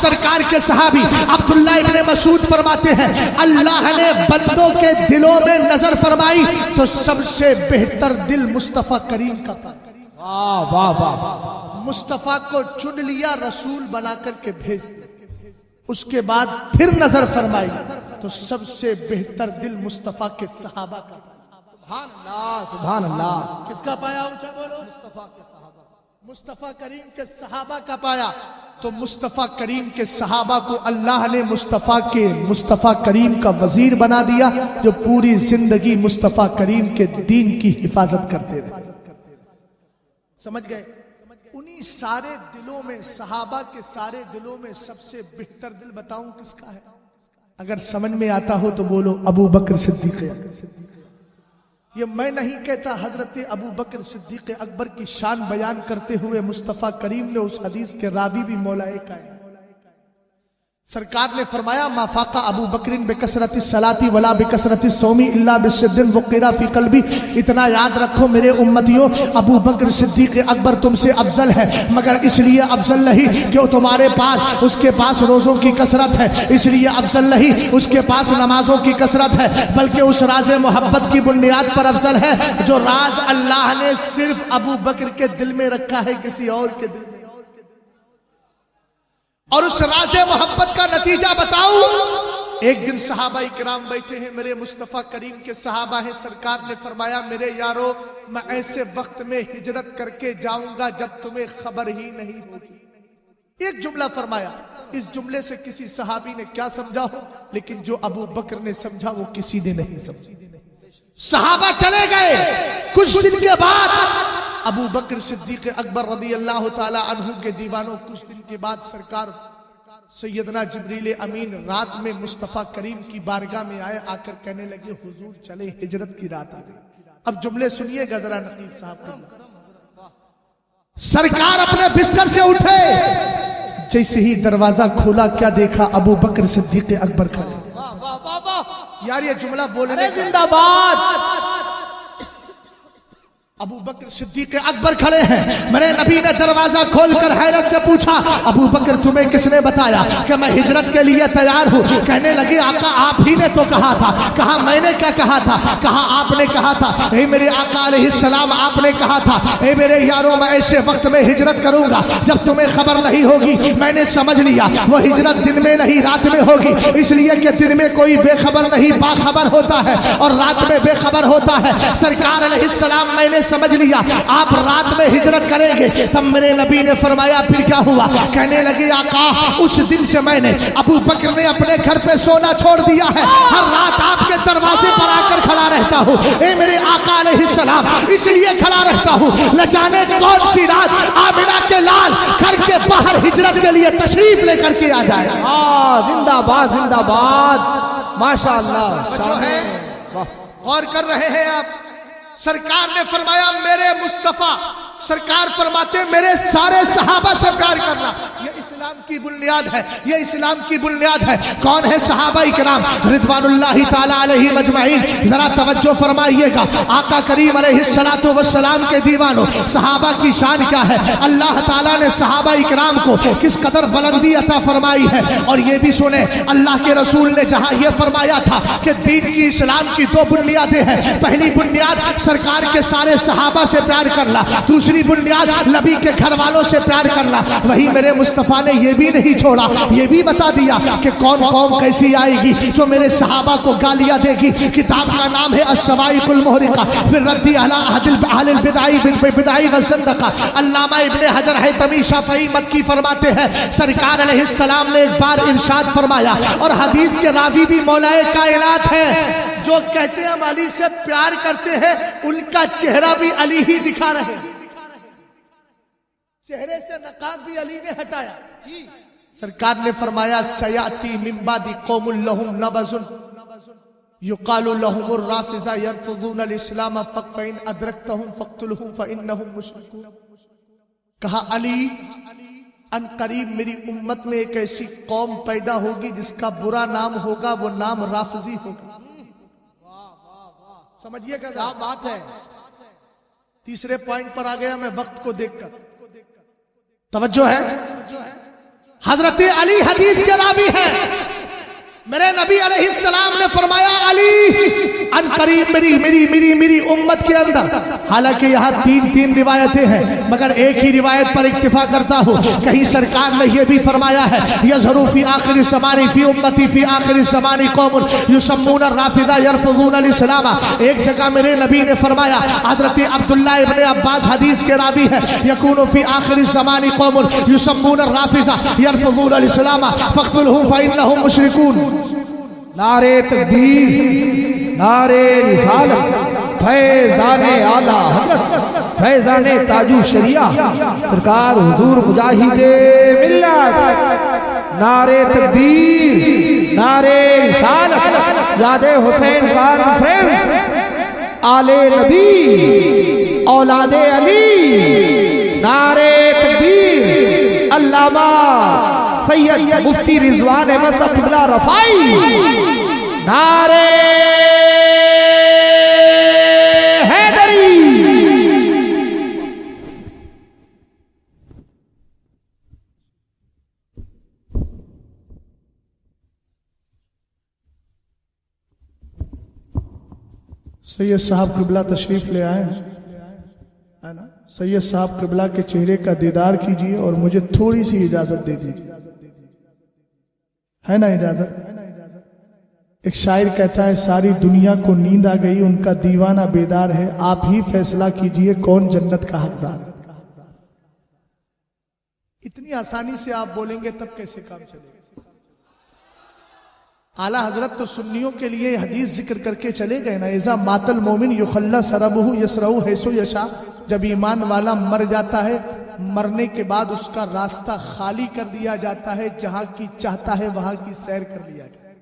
سرکار کے صحابی عبداللہ ابن مسعود فرماتے ہیں، اللہ نے بندوں کے دلوں میں نظر فرمائی تو سب سے بہتر دل مصطفیٰ کریم کا پایا۔ واہ واہ واہ، مصطفیٰ کو چن لیا، رسول بنا کر کے بھیج دیا، اس کے بعد پھر نظر فرمائی تو سب سے بہتر دل مصطفیٰ کے صحابہ کا پایا۔ سبحان اللہ سبحان اللہ، کس کا پایا؟ اونچا بولو۔ مصطفیٰ کے صحابہ، مصطفیٰ کریم کے صحابہ کا پایا۔ تو مصطفیٰ کریم کے صحابہ کو اللہ نے مصطفیٰ کریم کا وزیر بنا دیا، جو پوری زندگی مصطفیٰ کریم کے دین کی حفاظت کرتے رہے۔ سمجھ گئے؟ انہی سارے دلوں میں، صحابہ کے سارے دلوں میں سب سے بہتر دل بتاؤں کس کا ہے؟ اگر سمجھ میں آتا ہو تو بولو ابو بکر صدیق اکبر۔ یہ میں نہیں کہتا، حضرت ابو بکر صدیق اکبر کی شان بیان کرتے ہوئے مصطفیٰ کریم نے اس حدیث کے راوی بھی مولا کائنات، سرکار نے فرمایا ما فاق ابو بکر بکثرت الصلاۃ ولا بکثرت الصوم الا بالصدق وقرا فی قلبی۔ اتنا یاد رکھو میرے امتیوں، ابو بکر صدیق اکبر تم سے افضل ہے، مگر اس لیے افضل نہیں کہ وہ تمہارے پاس اس کے پاس روزوں کی کثرت ہے، اس لیے افضل نہیں اس کے پاس نمازوں کی کثرت ہے، بلکہ اس راز محبت کی بنیاد پر افضل ہے جو راز اللہ نے صرف ابو بکر کے دل میں رکھا ہے، کسی اور کے دل میں۔ اور اس راز محبت کا نتیجہ بتاؤں، ایک دن صحابہ کرام بیٹھے ہیں، میرے مصطفیٰ کریم کے صحابہ ہیں، سرکار نے فرمایا میرے یارو میں ایسے وقت میں ہجرت کر کے جاؤں گا جب تمہیں خبر ہی نہیں ہوگی۔ ایک جملہ فرمایا، اس جملے سے کسی صحابی نے کیا سمجھا ہو، لیکن جو ابو بکر نے سمجھا وہ کسی نے نہیں سمجھا۔ صحابہ چلے گئے، کچھ دن کے بعد ابو بکر صدیق اکبر رضی اللہ تعالی عنہ کے دیوانوں، کچھ دن کے بعد سرکار سیدنا جبریل امین رات میں مصطفیٰ کریم کی بارگاہ میں آئے، آ کر کہنے لگے حضور چلے، ہجرت کی رات آ گئی۔ اب جملے سنیے گا ذرا نقیب صاحب کو۔ سرکار اپنے بستر سے اٹھے، جیسے ہی دروازہ کھولا کیا دیکھا؟ ابو بکر صدیق اکبر کھڑے۔ یار یہ جملہ بولنے زندہ باد، ابو بکر صدیق اکبر کھڑے ہیں۔ میرے نبی نے دروازہ کھول کر حیرت سے پوچھا ابو بکر تمہیں کس نے بتایا کہ میں ہجرت کے لیے تیار ہوں؟ کہنے لگے آقا آپ ہی نے تو کہا تھا۔ کہا میں نے کیا کہا تھا؟ کہا آپ نے کہا تھا اے میرے آقا علیہ السلام، آپ نے کہا تھا اے میرے یاروں میں ایسے وقت میں ہجرت کروں گا جب تمہیں خبر نہیں ہوگی۔ میں نے سمجھ لیا وہ ہجرت دن میں نہیں رات میں ہوگی، اس لیے کہ دن میں کوئی بے خبر نہیں باخبر ہوتا ہے اور رات میں بے خبر ہوتا ہے۔ سرکار علیہ السلام میں نے سمجھ لیا آپ رات میں ہجرت کریں گے۔ تب میرے نبی نے فرمایا پھر کیا ہوا؟ کہنے لگے آقا اس دن سے میں نے، ابو بکر نے اپنے گھر پہ سونا چھوڑ دیا ہے، ہر رات آپ کے دروازے پر آ کر کھڑا رہتا ہوں اے میرے آقا علیہ السلام، اس لیے کھڑا رہتا ہوں نہ جانے کون سی رات آمنہ کے لال گھر کے باہر ہجرت کے لیے تشریف لے کر کے آ جائے۔ زندہ باد زندہ باد، ماشاءاللہ۔ جو ہے غور کر رہے ہیں آپ، سرکار نے فرمایا میرے مصطفیٰ، سرکار فرماتے میرے سارے صحابہ سے پیار کرنا، یہ اسلام کی بنیاد ہے، یہ اسلام کی بنیاد ہے۔ کون ہے صحابہ اکرام رضوان اللہ تعالی علیہ مجمعین؟ ذرا توجہ فرمائیے گا، آقا کریم علیہ السلام کے دیوانوں، صحابہ کی شان کیا ہے؟ اللہ تعالیٰ نے صحابہ اکرام کو کس قدر بلندی عطا فرمائی ہے۔ اور یہ بھی سنیں اللہ کے رسول نے جہاں یہ فرمایا تھا کہ دین کی اسلام کی دو بنیادیں ہیں، پہلی بنیاد سرکار کے سارے صحابہ سے پیار کرنا، دوسری بنیاد نبی کے گھر والوں سے پیار کرنا، وہی میرے مصطفیٰ نے یہ بھی نہیں چھوڑا، یہ بھی بتا دیا کہ کون قوم کیسی آئے گی جو میرے صحابہ کو گالیاں دے گی۔ کتاب کا نام ہے الصواعق المحرقہ فی الرد علی اہل البدع والزندقہ۔ علامہ ابن حجر حیثمی شافعی مکی فرماتے ہیں سرکار علیہ السلام نے ایک بار ارشاد فرمایا، اور حدیث کے راوی بھی مولا کائنات ہے، جو کہتے ہیں ہم علی سے پیار کرتے ہیں ان کا چہرہ بھی علی ہی دکھا رہے، چہرے سے نقاب بھی علی نے ہٹایا۔ سرکار نے فرمایا سیاتی من بعد قوم لهم نبذ یقال لهم الرافضہ یرفضون الاسلام فإن ادرکتهم فاقتلهم فإنهم مشرکون۔ کہا علی ان قریب میری امت میں ایک ایسی قوم پیدا ہوگی جس کا برا نام ہوگا، وہ نام رافضی ہوگا۔ سمجھئے گا کیا بات ہے۔ تیسرے پوائنٹ پر آ گیا میں وقت کو دیکھ کر۔ توجہ ہے، حضرت علی حدیث کے راوی ہے، میرے نبی علیہ السلام نے فرمایا علی ان قریب میری امت کے اندر، حالانکہ یہاں تین روایتیں ہیں مگر ایک ہی روایت پر اکتفا کرتا ہوں، کہیں سرکار نے یہ بھی فرمایا ہے یظہر فی آخر الزمان فی امتی فی آخر الزمان قوم یسمون الرافضہ یرفضون الاسلام، ایک جگہ میرے نبی نے فرمایا، حضرت عبداللہ ابن عباس حدیث کے راوی ہے، یکون فی آخر الزمان قوم یسمون الرافضہ یرفضون الاسلام فاقتلہم فإنہم مشرکون۔ نعرے تکبیر، نعرے رسالت، فیضان اعلیٰ حضرت فیضان تاج الشریعہ سرکار حضور مجاہد ملت، نعرے تکبیر، نعرے رسالت، یاد حسین کانفرنس، آل نبی، اولاد علی، نعرے تکبیر، علامہ سید مفتی رضوان احمد قبلہ رفائی، نعرے حیدری۔ سید صاحب قبلہ تشریف لے آئے ہے نا، سید صاحب قبلہ کے چہرے کا دیدار کیجیے اور مجھے تھوڑی سی اجازت دے دیجیے، ہے نا اجازت؟ ایک شاعر کہتا ہے ساری دنیا کو نیند آ گئی، ان کا دیوانہ بیدار ہے، آپ ہی فیصلہ کیجئے کون جنت کا حقدار ہے۔ اتنی آسانی سے آپ بولیں گے تب کیسے کام چلے گا؟ اعلیٰ حضرت تو سنیوں کے لیے حدیث ذکر کر کے چلے گئے نا، اذا مات المومن یخلی سربہ یسرع حیث یشاء، جب ایمان والا مر جاتا ہے مرنے کے بعد اس کا راستہ خالی کر دیا جاتا ہے، جہاں کی چاہتا ہے وہاں کی سیر کر لیا جاتا ہے۔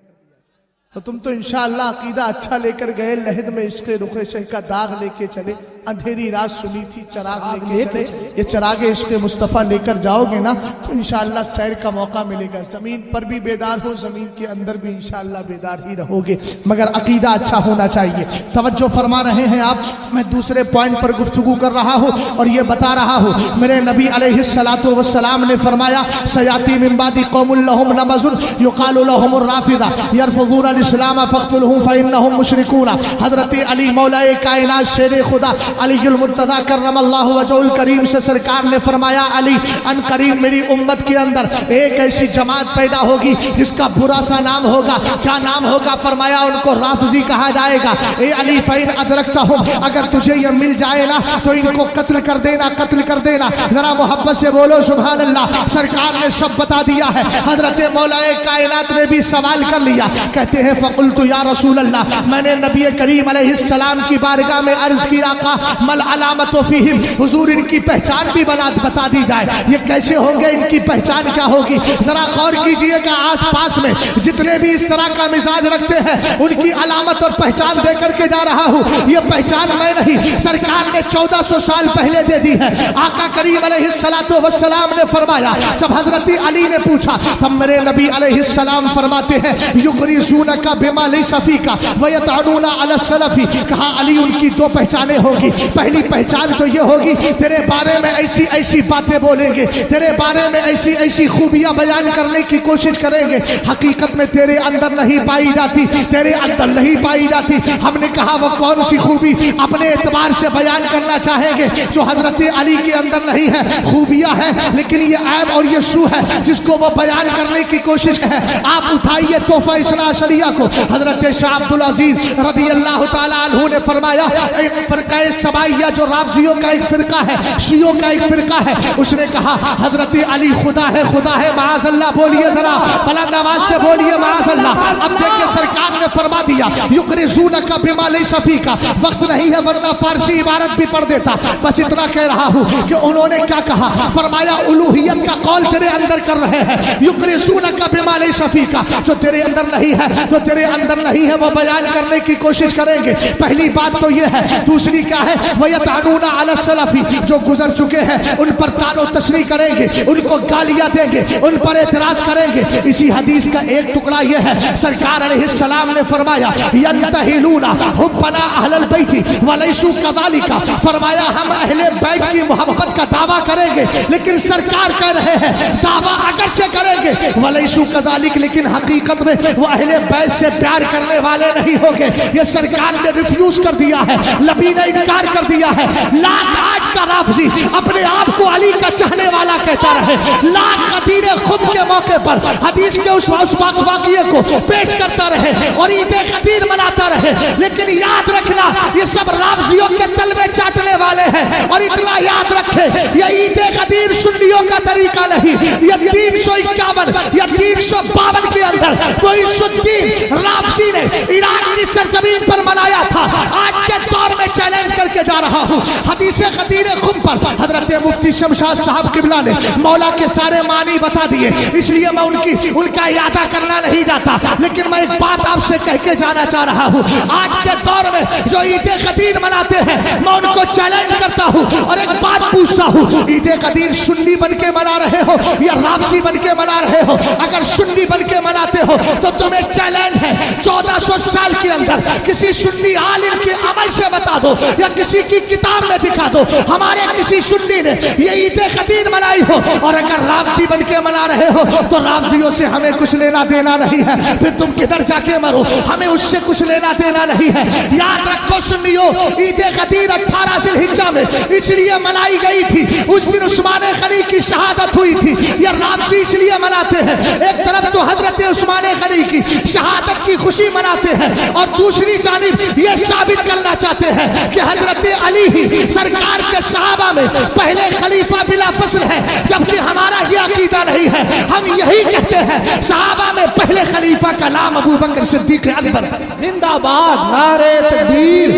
تو تم تو انشاءاللہ عقیدہ اچھا لے کر گئے، لحد میں عشق رخ شہ کا داغ لے کے چلے، اندھیری رات سنی تھی چراغ لے کے چلے، یہ چراغ عشق مصطفیٰ لے کر جاؤ گے نا تو انشاءاللہ سیر کا موقع ملے گا، زمین پر بھی بیدار ہو، زمین کے اندر بھی انشاءاللہ بیدار ہی رہو گے، مگر عقیدہ اچھا ہونا چاہیے۔ توجہ فرما رہے ہیں آپ، میں دوسرے پوائنٹ پر گفتگو کر رہا ہوں اور یہ بتا رہا ہوں، میرے نبی علیہ السلام نے فرمایا سیاتی من بعد قوم لهم نمز یقال لهم الرافضہ یرفضون الاسلام فاقتلهم فانهم مشرکون۔ حضرت علی مولا کائنات شیر خدا علی المرتضی کرم اللہ وجہہ الکریم سے سرکار نے فرمایا علی ان قریب میری امت کے اندر ایک ایسی جماعت پیدا ہوگی جس کا برا سا نام ہوگا، کیا نام ہوگا؟ فرمایا ان کو رافضی کہا جائے گا۔ اے علی فین ادرکتہم، اگر تجھے یہ مل جائے نا تو ان کو قتل کر دینا، قتل کر دینا۔ ذرا محبت سے بولو سبحان اللہ، سرکار نے سب بتا دیا ہے۔ حضرت مولا کائنات نے بھی سوال کر لیا، کہتے ہیں فقلت یا رسول اللہ، میں نے نبی کریم علیہ السلام کی بارگاہ میں عرض کی آقا مل علامت فیہم، حضور ان کی پہچان بھی بتا دی جائے، یہ کیسے ہوں گے، ان کی پہچان کیا ہوگی؟ ذرا غور کیجئے کہ آس پاس میں جتنے بھی اس طرح کا مزاج رکھتے ہیں ان کی علامت اور پہچان دے کر کے جا رہا ہوں، یہ پہچان میں نہیں، سرکار نے 1400 سال پہلے دے دی ہے۔ آقا کریم علیہ السلام نے فرمایا، جب حضرت علی نے پوچھا تب میرے نبی علیہ السلام فرماتے ہیں یغریزونک بما لیس فیک ویطعنون علی السلف، کہا علی ان کی دو پہچانیں ہوگی، پہلی پہچان تو یہ ہوگی تیرے بارے میں ایسی ایسی باتیں بولیں گے، تیرے بارے میں ایسی ایسی خوبیاں بیان کرنے کی کوشش کریں گے، حقیقت میں تیرے اندر نہیں پائی جاتی، تیرے اندر نہیں پائی جاتی۔ ہم نے کہا وہ کون سی خوبی اپنے اعتبار سے بیان کرنا چاہیں گے جو حضرت علی کے اندر نہیں ہے؟ خوبیاں ہیں لیکن یہ عیب اور یہ سو ہے جس کو وہ بیان کرنے کی کوشش ہے۔ آپ اٹھائیے تحفہ اثنا عشریہ کو، حضرت شاہ عبدالعزیز رضی اللہ تعالیٰ عنہ نے فرمایا ایک فرقہ سبائیہ جو رافضیوں کا ایک فرقہ ہے، شیعوں کا ایک فرقہ ہے، اس نے کہا حضرت علی خدا ہے، خدا ہے، معاذ اللہ، بولیے ذرا بلند آواز سے بولیے معاذ اللہ۔ اب دیکھیں سرکار نے فرما دیا یقرزونک بما لیس فیک، وقت نہیں ہے ورنہ فارسی عبارت بھی پڑھ دیتا، بس اتنا کہہ رہا ہوں کہ انہوں نے کیا کہا، فرمایا الوہیت کا قول تیرے اندر کر رہے ہیں، یقرزونک بما لیس فیک، جو تیرے اندر نہیں ہے، جو تیرے اندر نہیں ہے وہ بیان کرنے کی کوشش کریں گے۔ پہلی بات تو یہ ہے، دوسری کیا ہے؟ ہے وَيَطْعَنُونَ عَلَى السَّلَفِ، جو گزر چکے ہیں ان پر طعن و تشریح کریں گے، ان کو گالیاں دیں گے، ان پر اعتراض کریں گے۔ اسی حدیث کا ایک ٹکڑا یہ ہے، سرکار علیہ السلام نے فرمایا يَنْتَهِلُونَ حُبَّنَا أَهْلَ الْبَيْتِ وَلَيْسُوا كَذَلِكَ، فرمایا ہم اہل بیت کی محبت کا دعویٰ کریں گے، لیکن سرکار کہہ رہے ہیں دعویٰ اگرچہ کریں گے وَلَيْسُوا كَذَلِكَ، لیکن حقیقت میں وہ اہل بیت سے پیار کرنے والے نہیں ہوں گے۔ یہ سرکار نے ریفیوز کر دیا ہے، نبی نے انکار کر دیا ہے۔ لاکھ آج کا رافضی اپنے آپ کو علی کا چاہنے والا کہتا رہے، لاکھ غدیر خود کے موقع پر حدیث کے اس واقعے کو پیش کرتا رہے اور عید غدیر مناتا رہے، لیکن یاد رکھنا یہ سب رافضیوں کے تلوے چاٹنے والے ہیں۔ اور اتنا یاد رکھے یہ عید غدیر سنیوں کا طریقہ نہیں، یہ 351 یا 352 کے اندر معین الدین رافضی نے عراق کی سرزمین پر منایا تھا۔ آج کے دور میں چیلنج کر کے جا رہا ہوں، حدیث غدیر خم پر حضرت مفتی شمشاد صاحب قبلہ نے مولا کے سارے معنی بتا دیے، اس لیے میں ان کا اعادہ کرنا نہیں جاتا، لیکن میں ایک بات آپ سے کہہ کے جانا چاہ رہا ہوں۔ آج کے دور میں جو عید غدیر مناتے ہیں میں ان کو چیلنج کرتا ہوں اور ایک بات پوچھتا ہوں، عید غدیر سنی بن کے منا رہے ہو یا رافضی بن کے منا رہے ہو؟ اگر سنی بن کے مناتے ہو تو تمہیں چیلنج ہے 1400 سال کے اندر کسی سنی عالم کے عمل سے بتا دو یا کسی کی کتاب میں دکھا دو ہمارے کسی سنی نے یہ عید غدیر منائی ہو۔ اور اگر رافضی بن کے منا رہے ہو تو رافضیوں سے ہمیں کچھ لینا دینا نہیں ہے، پھر تم کدھر جا کے مرو، ہمیں اس سے کچھ لینا دینا نہیں ہے۔ یاد رکھو سنیو، عید غدیر 18 ذی الحجہ میں اس لیے منائی گئی تھی، اس دن عثمان غنی کی شہادت ہوئی تھی۔ یہ رافضی اس لیے مناتے ہیں، ایک طرف تو حضرت عثمان غنی کی شہادت کی خوشی مناتے ہیں اور دوسری جانب یہ ثابت کرنا چاہتے ہیں کہ حضرت علی ہی سرکار کے صحابہ میں پہلے خلیفہ بلا فصل ہے، جبکہ ہمارا یہ عقیدہ نہیں ہے۔ ہم یہی کہتے ہیں صحابہ میں پہلے خلیفہ کا نام ابو بکر صدیق اکبر ہے۔ زندہ باد، نعرہ تکبیر،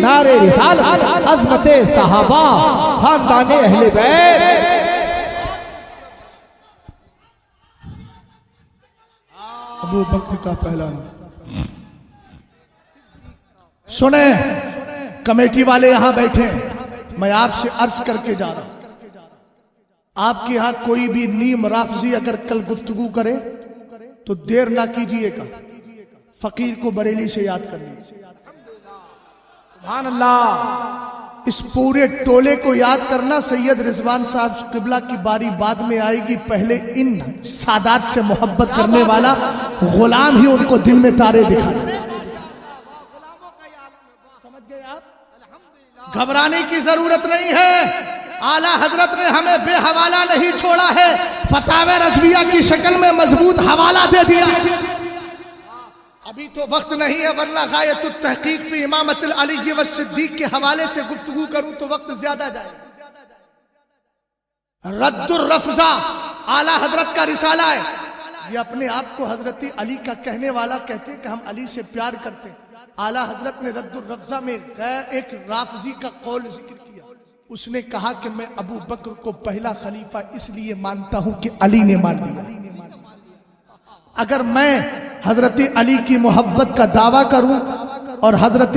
نعرہ رسالت، عظمت صحابہ، خاندان اہل بیت۔ ابو بکر کا پہلا نام۔ سنیں کمیٹی والے یہاں بیٹھے، میں آپ سے عرض کر کے جا رہا ہوں، آپ کے ہاں کوئی بھی نیم رافضی اگر کل گفتگو کرے تو دیر نہ کیجئے گا، فقیر کو بریلی سے یاد کر لیجیے۔ سبحان اللہ۔ اس پورے ٹولے کو یاد کرنا، سید رضوان صاحب قبلہ کی باری بعد میں آئے گی، پہلے ان سادات سے محبت کرنے والا غلام ہی ان کو دل میں تارے دکھائے۔ سمجھ گئے آپ؟ گھبرانے کی ضرورت نہیں ہے، اعلیٰ حضرت نے ہمیں بے حوالہ نہیں چھوڑا ہے، فتاوی رضویہ کی شکل میں مضبوط حوالہ دے دیا۔ ابھی تو وقت نہیں ہے، ورنہ غایت التحقیق فی امامت العلی والصدیق کے حوالے سے گفتگو کروں تو وقت زیادہ جائے۔ رد الرفضہ اعلیٰ حضرت کا رسالہ ہے، یہ اپنے آپ کو حضرت علی کا کہنے والا کہتے ہیں کہ ہم علی سے پیار کرتے ہیں۔ اعلیٰ حضرت نے رد الرفضہ میں ایک رافضی کا قول ذکر کیا، اس نے کہا کہ میں ابو بکر کو پہلا خلیفہ اس لیے مانتا ہوں کہ علی نے مان لیا۔ اگر میں حضرت علی کی محبت کا دعویٰ کروں اور حضرت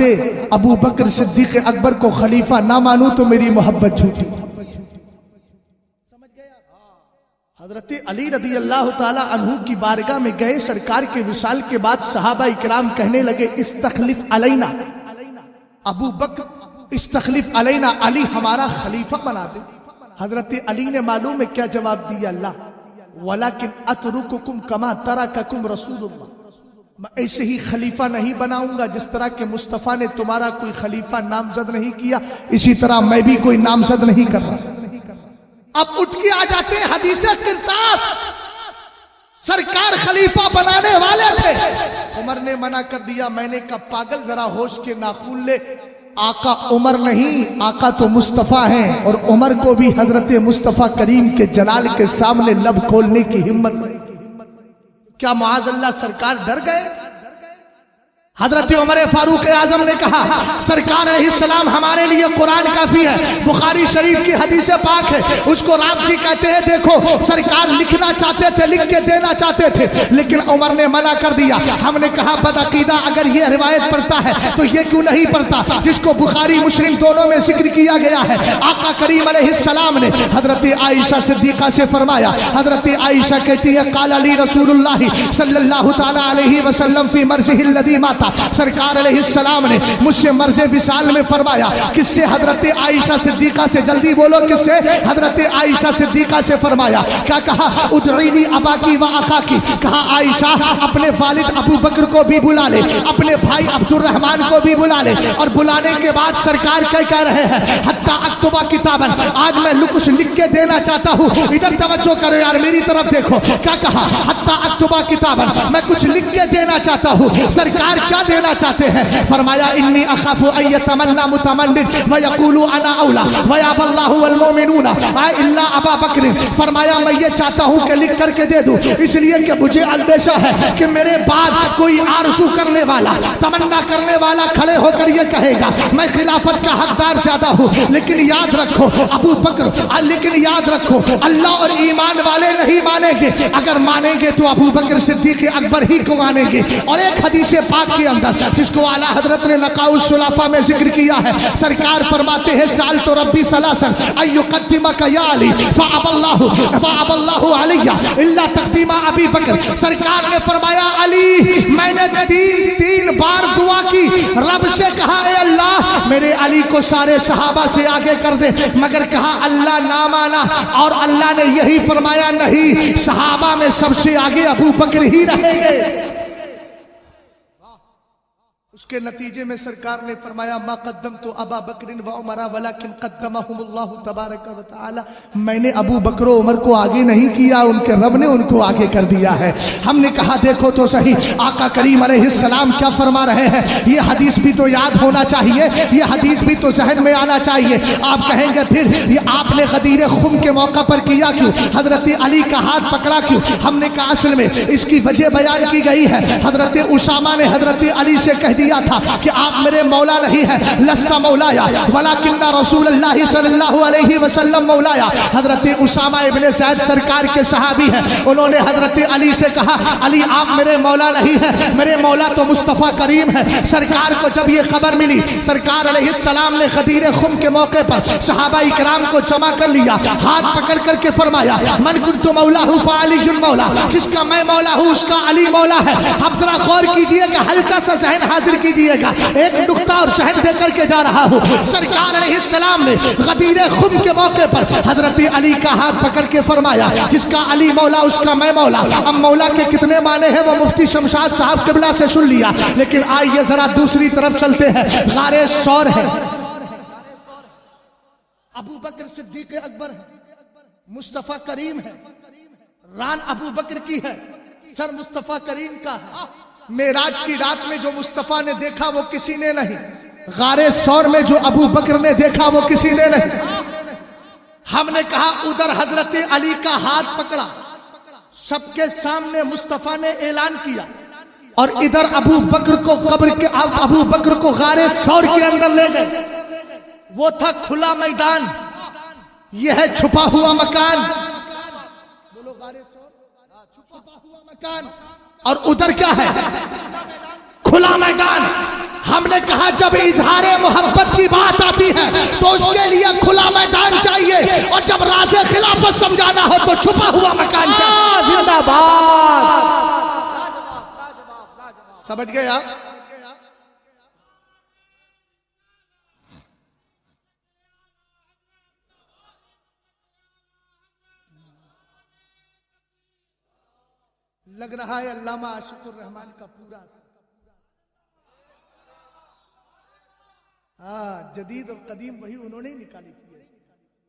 ابو بکر صدیق اکبر کو خلیفہ نہ مانوں تو میری محبت جھوٹی۔ حضرت علی رضی اللہ تعالی عنہ کی بارگاہ میں گئے، سرکار کے وصال کے بعد صحابہ اکرام کہنے لگے استخلف علینا، ابو بکر استخلف علینا، علی ہمارا خلیفہ بنا دے۔ حضرت علی نے معلوم ہے کیا جواب دیا؟ اللہ ولیکن اترککم کما ترککم رسول اللہ، میں ایسے ہی خلیفہ نہیں بناؤں گا جس طرح کہ مصطفیٰ نے تمہارا کوئی خلیفہ نامزد نہیں کیا، اسی طرح میں بھی کوئی نامزد نہیں کر رہا۔ اب اٹھ کے آ جاتے ہیں حدیث کرتاس، سرکار خلیفہ بنانے والے تھے، عمر نے منع کر دیا۔ میں نے کہا پاگل ذرا ہوش کے ناخن لے، آقا عمر نہیں، آقا تو مصطفیٰ ہیں، اور عمر کو بھی حضرت مصطفیٰ کریم کے جلال کے سامنے لب کھولنے کی ہمت نہیں۔ کیا معاذ اللہ سرکار ڈر گئے؟ حضرت عمر فاروق اعظم نے کہا سرکار علیہ السلام ہمارے لیے قرآن کافی ہے، بخاری شریف کی حدیث پاک ہے، اس کو رابطی کہتے ہیں۔ دیکھو سرکار لکھنا چاہتے تھے، لکھ کے دینا چاہتے تھے، لیکن عمر نے منع کر دیا۔ ہم نے کہا بدعقیدہ اگر یہ روایت پڑھتا ہے تو یہ کیوں نہیں پڑھتا جس کو بخاری مسلم دونوں میں ذکر کیا گیا ہے؟ آقا کریم علیہ السلام نے حضرت عائشہ صدیقہ سے فرمایا، حضرت عائشہ کہتی ہے قال علی رسول اللہ صلی اللہ تعالی علیہ وسلم فی مرضہ الذی مات، سرکار علیہ السلام نے مجھ سے مرض وصال میں فرمایا۔ کس سے؟ حضرت عائشہ صدیقہ سے، جلدی بولو کس سے؟ حضرت عائشہ صدیقہ سے فرمایا۔ کیا کہا؟ ادعی لی اباکی و اخاکی، کہا عائشہ اپنے والد ابو بکر کو بھی بلا لے، اپنے بھائی عبد الرحمن کو بھی بلا لے۔ اور بلانے کے بعد سرکار کیا کہہ رہے ہیں؟ حتی اکتبا کتابا، آج میں کچھ لکھ کے دینا چاہتا ہوں۔ ادھر توجہ کرو یار، میری طرف دیکھو۔ کیا کہا؟ حتی اکتبا کتابا، میں کچھ لکھ کے دینا چاہتا ہوں۔ سرکار کیا دینا چاہتے ہیں؟ فرمایا انی اخاف ان یتمنى متمنن ویقول انا اولی ویابى اللہ والمؤمنون الا ابا بکر۔ فرمایا میں یہ چاہتا ہوں کہ لکھ کر کے دے دوں، اس لیے کہ مجھے اندیشہ ہے کہ میرے بعد کوئی آرزو کرنے والا، تمنا کرنے والا کھڑے ہو کر یہ کہے گا میں خلافت کا حقدار زیادہ ہوں۔ لیکن یاد رکھو ابو بکر، لیکن یاد رکھو اللہ اور ایمان والے نہیں مانیں گے، اگر مانیں گے تو ابو بکر صدیق اکبر ہی کو مانیں گے۔ اور ایک حدیث پاک کے اندر جس کو اعلیٰ حضرت نے نقاء الصلافہ میں ذکر کیا ہے، سرکار فرماتے ہیں سألت ربی ثلاثا ان یقدمک یا علی فأبى اللہ علی الا تقدیم ابی بکر۔ سرکار نے فرمایا علی، میں نے تین بار دعا کی، رب سے کہا اے اللہ میرے علی کو سارے صحابہ سے آگے کر دے، مگر کہا اللہ نہ مانا، اور اللہ نے یہی فرمایا نہیں، صحابہ میں سب سے آگے ابو بکر ہی رہیں گے۔ اس کے نتیجے میں سرکار نے فرمایا ما قدمت ابا بکر و عمر ولکن قدمهم اللہ تبارک و تعالی، میں نے ابو بکر و عمر کو آگے نہیں کیا، ان کے رب نے ان کو آگے کر دیا ہے۔ ہم نے کہا دیکھو تو صحیح آقا کریم علیہ السلام کیا فرما رہے ہیں، یہ حدیث بھی تو یاد ہونا چاہیے، یہ حدیث بھی تو ذہن میں آنا چاہیے۔ آپ کہیں گے پھر یہ آپ نے غدیر خم کے موقع پر کیا کیوں، حضرت علی کا ہاتھ پکڑا کیوں؟ ہم نے کہا اصل میں اس کی وجہ بیان کی گئی ہے۔ حضرت اسامہ نے حضرت علی سے کہہ دیا تھا کہ آپ میرے مولا نہیں ہیں، لست مولایا ولکن رسول اللہ صلی اللہ علیہ وسلم مولایا۔ حضرت اسامہ ابن زید سرکار کے صحابی ہیں، انہوں نے حضرت علی سے کہا علی آپ میرے مولا نہیں ہیں، میرے مولا تو مصطفیٰ کریم ہے۔ سرکار کو جب یہ خبر ملی، سرکار علیہ السلام نے غدیر خم کے موقع پر صحابہ اکرام کو جمع کر لیا، ہاتھ پکڑ کر کے فرمایا من کنت مولاہ فعلی المولا، جس کا میں مولا ہوں اس کا علی مولا ہے۔ اب ذرا غور کیجئے کہ ہلکا سا ذہن حاضر کیجئے گا، ایک نقطہ اور شہد دے کر کے جا رہا ہوں۔ سرکار علیہ السلام نے غدیر خم کے موقع پر حضرت علی کا ہاتھ پکڑ کے فرمایا جس کا علی مولا اس کا میں مولا۔ اب مولا کے کتنے معنی ہیں وہ مفتی شمشاد صاحب قبلہ سے سن لیا، لیکن آئیے ذرا دوسری طرف چلتے ہیں۔ غار ثور ہے، ابو بکر صدیق اکبر ہے، مصطفیٰ کریم ہے، ران ابو بکر کی ہے، سر مصطفیٰ کریم کا ہے۔ معراج کی رات میں جو مصطفیٰ نے دیکھا وہ کسی نے نہیں، غار ثور میں جو ابو بکر نے دیکھا وہ کسی نے نہیں۔ ہم نے کہا ادھر حضرت علی کا ہاتھ پکڑا، سب کے سامنے مصطفیٰ نے اعلان کیا، اور ادھر ابو بکر کو قبر کے ابو بکر کو غار ثور کے اندر لے گئے۔ وہ تھا کھلا میدان، یہ ہے چھپا ہوا مکان، بولو غار ثور چھپا ہوا مکان، اور ادھر کیا ہے کھلا میدان۔ ہم نے کہا جب اظہار محبت کی بات آتی ہے تو اس کے لیے کھلا میدان چاہیے، اور جب راز خلافت سمجھانا ہو تو چھپا ہوا مکان چاہیے۔ زندہ باد، سمجھ گئے آپ؟ لگ رہا ہے علامہ عاشق الرحمان کا پورا جدید اور قدیم وہی انہوں نے نکالی تھی۔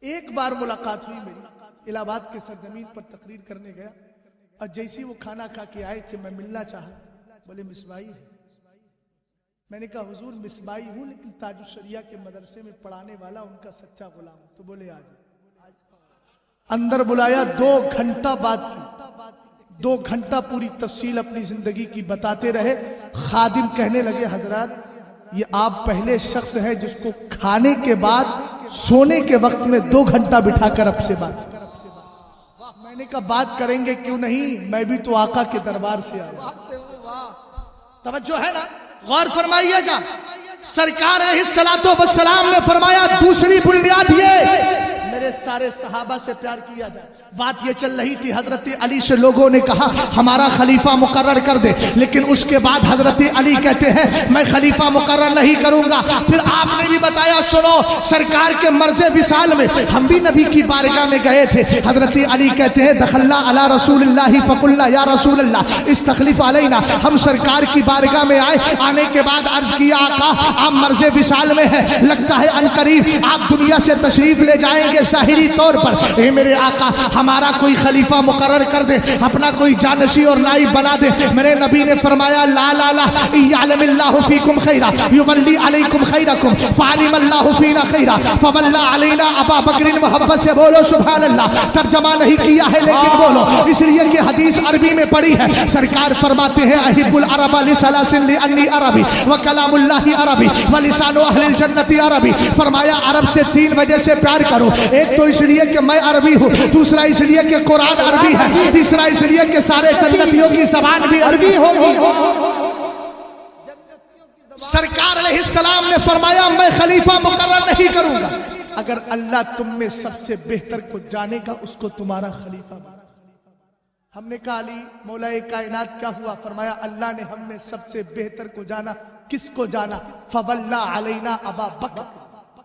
ایک بار ملاقات ہوئی میری، الہ آباد کے سرزمین پر تقریر کرنے گیا، اور جیسی وہ کھانا کھا کے آئے تھے میں ملنا چاہا، بولے مصباحی ہے۔ میں نے کہا حضور مصباحی ہوں لیکن تاج الشریعہ کے مدرسے میں پڑھانے والا ان کا سچا غلام، تو بولے آج۔ اندر بلایا، 2 گھنٹہ بات کی، 2 گھنٹہ پوری تفصیل اپنی زندگی کی بتاتے رہے. خادم کہنے لگے حضرات یہ آپ پہلے شخص ہیں جس کو کھانے کے بعد سونے کے وقت میں 2 گھنٹہ بٹھا کر اب سے بات. میں نے کہا بات کریں گے کیوں نہیں, میں بھی تو آقا کے دربار سے آیا. توجہ ہے نا, غور فرمائیے گا. سرکار علیہ السلام نے فرمایا دوسری بنیاد یہ میرے سارے صحابہ سے پیار کیا جائے. بات یہ چل رہی تھی حضرت علی سے لوگوں نے کہا ہمارا خلیفہ مقرر کر دے, لیکن اس کے بعد حضرت علی کہتے ہیں میں خلیفہ مقرر نہیں کروں گا. پھر آپ نے بھی بتایا سنو سرکار کے مرض وصال میں ہم بھی نبی کی بارگاہ میں گئے تھے. حضرت علی کہتے ہیں دخلنا علی رسول اللہ فقلنا یا رسول اللہ استخلف علینا. ہم سرکار کی بارگاہ میں آئے, آنے کے بعد عرض کیا آقا آپ مرض وصال میں ہیں, لگتا ہے عنقریب آپ دنیا سے تشریف لے جائیں گے ظاہری طور پر. اے میرے آقا ہمارا کوئی خلیفہ مقرر کر دے, اپنا کوئی جانشی اور نائب بنا دے. میرے نبی نے فرمایا لا لا لا یعلم اللہ فیکم خیرا یولی علیکم خیرکم فعلم اللہ فینا خیرا فولا علینا ابا بکر. محبت سے بولو سبحان اللہ. ترجمہ نہیں کیا ہے لیکن بولو, اس لیے کہ حدیث عربی میں پڑھی ہے. سرکار فرماتے ہیں احب العرب لثلاث لانی عربی وکلام اللہ عربی ولسان اہل الجنت عربی. فرمایا عرب سے 3 وجہ سے پیار کرو. ایک تو اس لیے کہ میں عربی ہوں, دوسرا اس لیے کہ قرآن عربی ہے, تیسرا اس لیے کہ سارے جنتیوں کی زبان بھی عربی ہوگی. سرکار علیہ السلام نے فرمایا میں خلیفہ مقرر نہیں کروں گا. اگر اللہ تم میں سب سے بہتر کو جانے گا اس کو تمہارا خلیفہ بنا. ہم نے کہا علی مولا کائنات کیا ہوا؟ فرمایا اللہ نے ہم میں سب سے بہتر کو جانا. کس کو جانا؟ فولا علینا ابا بکر.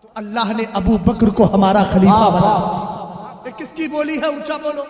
تو اللہ نے ابو بکر کو ہمارا خلیفہ بنا. کس کی بولی ہے؟ اونچا بولو.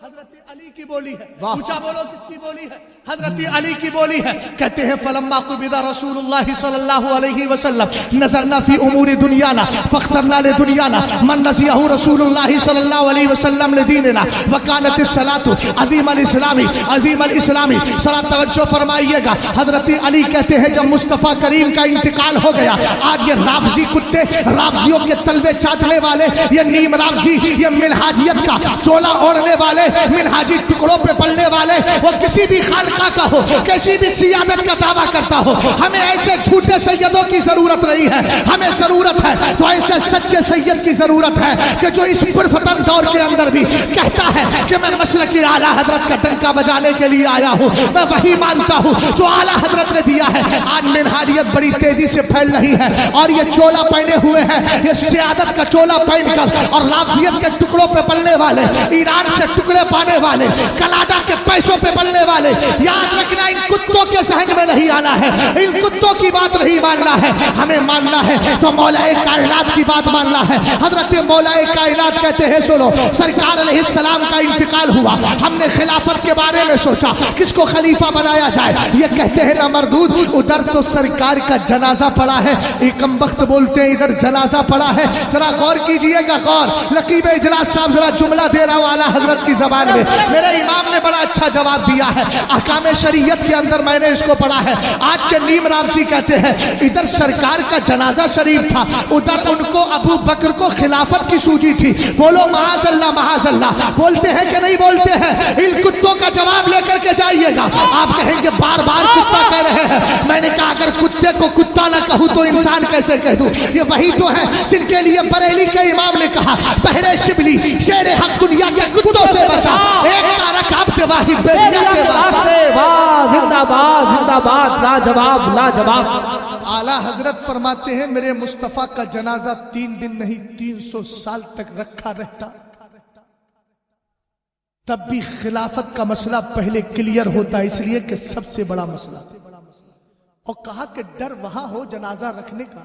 حضرت علی کی بولی ہے. اونچا بولو کس کی بولی ہے؟ حضرت علی کی بولی ہے. کہتے ہیں فلما قبض رسول اللہ صلی اللہ علیہ وسلم نظرنا فی امور دنیانا فاخترنا لدنیانا من نسیہ رسول اللہ صلی اللہ علیہ وسلم لدیننا وکانت الصلاۃ عظیم الاسلامی عظیم الاسلامی. صلاۃ توجہ فرمائیے گا. حضرت علی کہتے ہیں جب مصطفیٰ کریم کا انتقال ہو گیا, آج یہ رافضی کتے, رافضیوں کے تلوے چاٹنے والے, یہ نیم رافضی, یہ منہاجیت کا چولا اوڑھنے والے, منہاجی ٹکڑوں پہ پلنے والے, وہ کسی بھی خالقہ کا ہو, کسی بھی سیادت کا دعویٰ کرتا ہو, ہمیں ایسے جھوٹے سیدوں کی ضرورت نہیں ہے. ہمیں ضرورت ہے تو ایسے سچے سید کی ضرورت ہے کہ جو اس پرفتن دور کے اندر بھی کہتا ہے کہ میں مسلک اعلیٰ حضرت کا ڈنکا بجانے کے لیے آیا ہوں, میں وہی مانتا ہوں جو اعلیٰ حضرت نے دیا ہے. آج منہاجیت بڑی تیزی سے پھیل رہی ہے اور یہ چولا پہنے ہوئے ہیں, یہ سیادت کا چولا پہن کر, اور رافضیت کے ٹکڑوں پہ پلنے والے, ایران سے ٹکڑے پانے والے, کلاڈا کے پیسوں پہ پلنے والے. یاد رکھنا ان کتوں کے ذہن میں نہیں آنا ہے, ان کتوں کی بات نہیں ماننا ہے. ہمیں ماننا ہے تو مولا کائنات کی بات ماننا ہے. حضرت مولا کائنات کہتے ہیں سنو سرکار علیہ السلام کا انتقال ہوا, ہم نے خلافت کے بارے میں سوچا کس کو خلیفہ بنایا جائے. یہ کہتے ہیں نا مردود ادھر تو سرکار کا جنازہ پڑا ہے, ایک کم وقت بولتے ہیں ادھر جنازہ پڑا ہے. ذرا غور کیجئے گا غور. لقیب اجلاس صاحب ذرا جملہ دے رہا والا حضرت کی زبان میں. میرے امام نے بڑا اچھا جواب دیا ہے, احکام شریعت کے اندر میں نے اس کو پڑھا ہے. آج کے نیم رافضی کہتے ہیں ادھر سرکار کا جنازہ شریف تھا, ادھر ان کو ابو بکر کو خلافت کی سوجی تھی. بولو معاذ اللہ معاذ اللہ. بولتے ہیں کہ نہیں بولتے ہیں؟ ان کتوں کا جواب لے کر کے جائیے گا. آپ کہیں گے بار بار کتا کہہ رہے ہیں. میں نے کہا اگر کتے کو کتا نہ کہوں تو انسان کیسے کہہ دوں؟ یہ وہی تو ہے جن کے لیے بریلی کے امام نے کہا پہرے شبلی شیر حق دنیا کے کتوں سے بچا, ایک تارک عبد واحد بیدیا کے واسطے. زندہ باد زندہ باد لاجواب لاجواب. اعلیٰ حضرت فرماتے ہیں میرے مصطفیٰ کا جنازہ 3 دن نہیں 300 سال تک رکھا رہتا, تب بھی خلافت کا مسئلہ پہلے کلیئر ہوتا, اس لیے کہ سب سے بڑا مسئلہ. اور کہا کہ ڈر وہاں ہو جنازہ رکھنے کا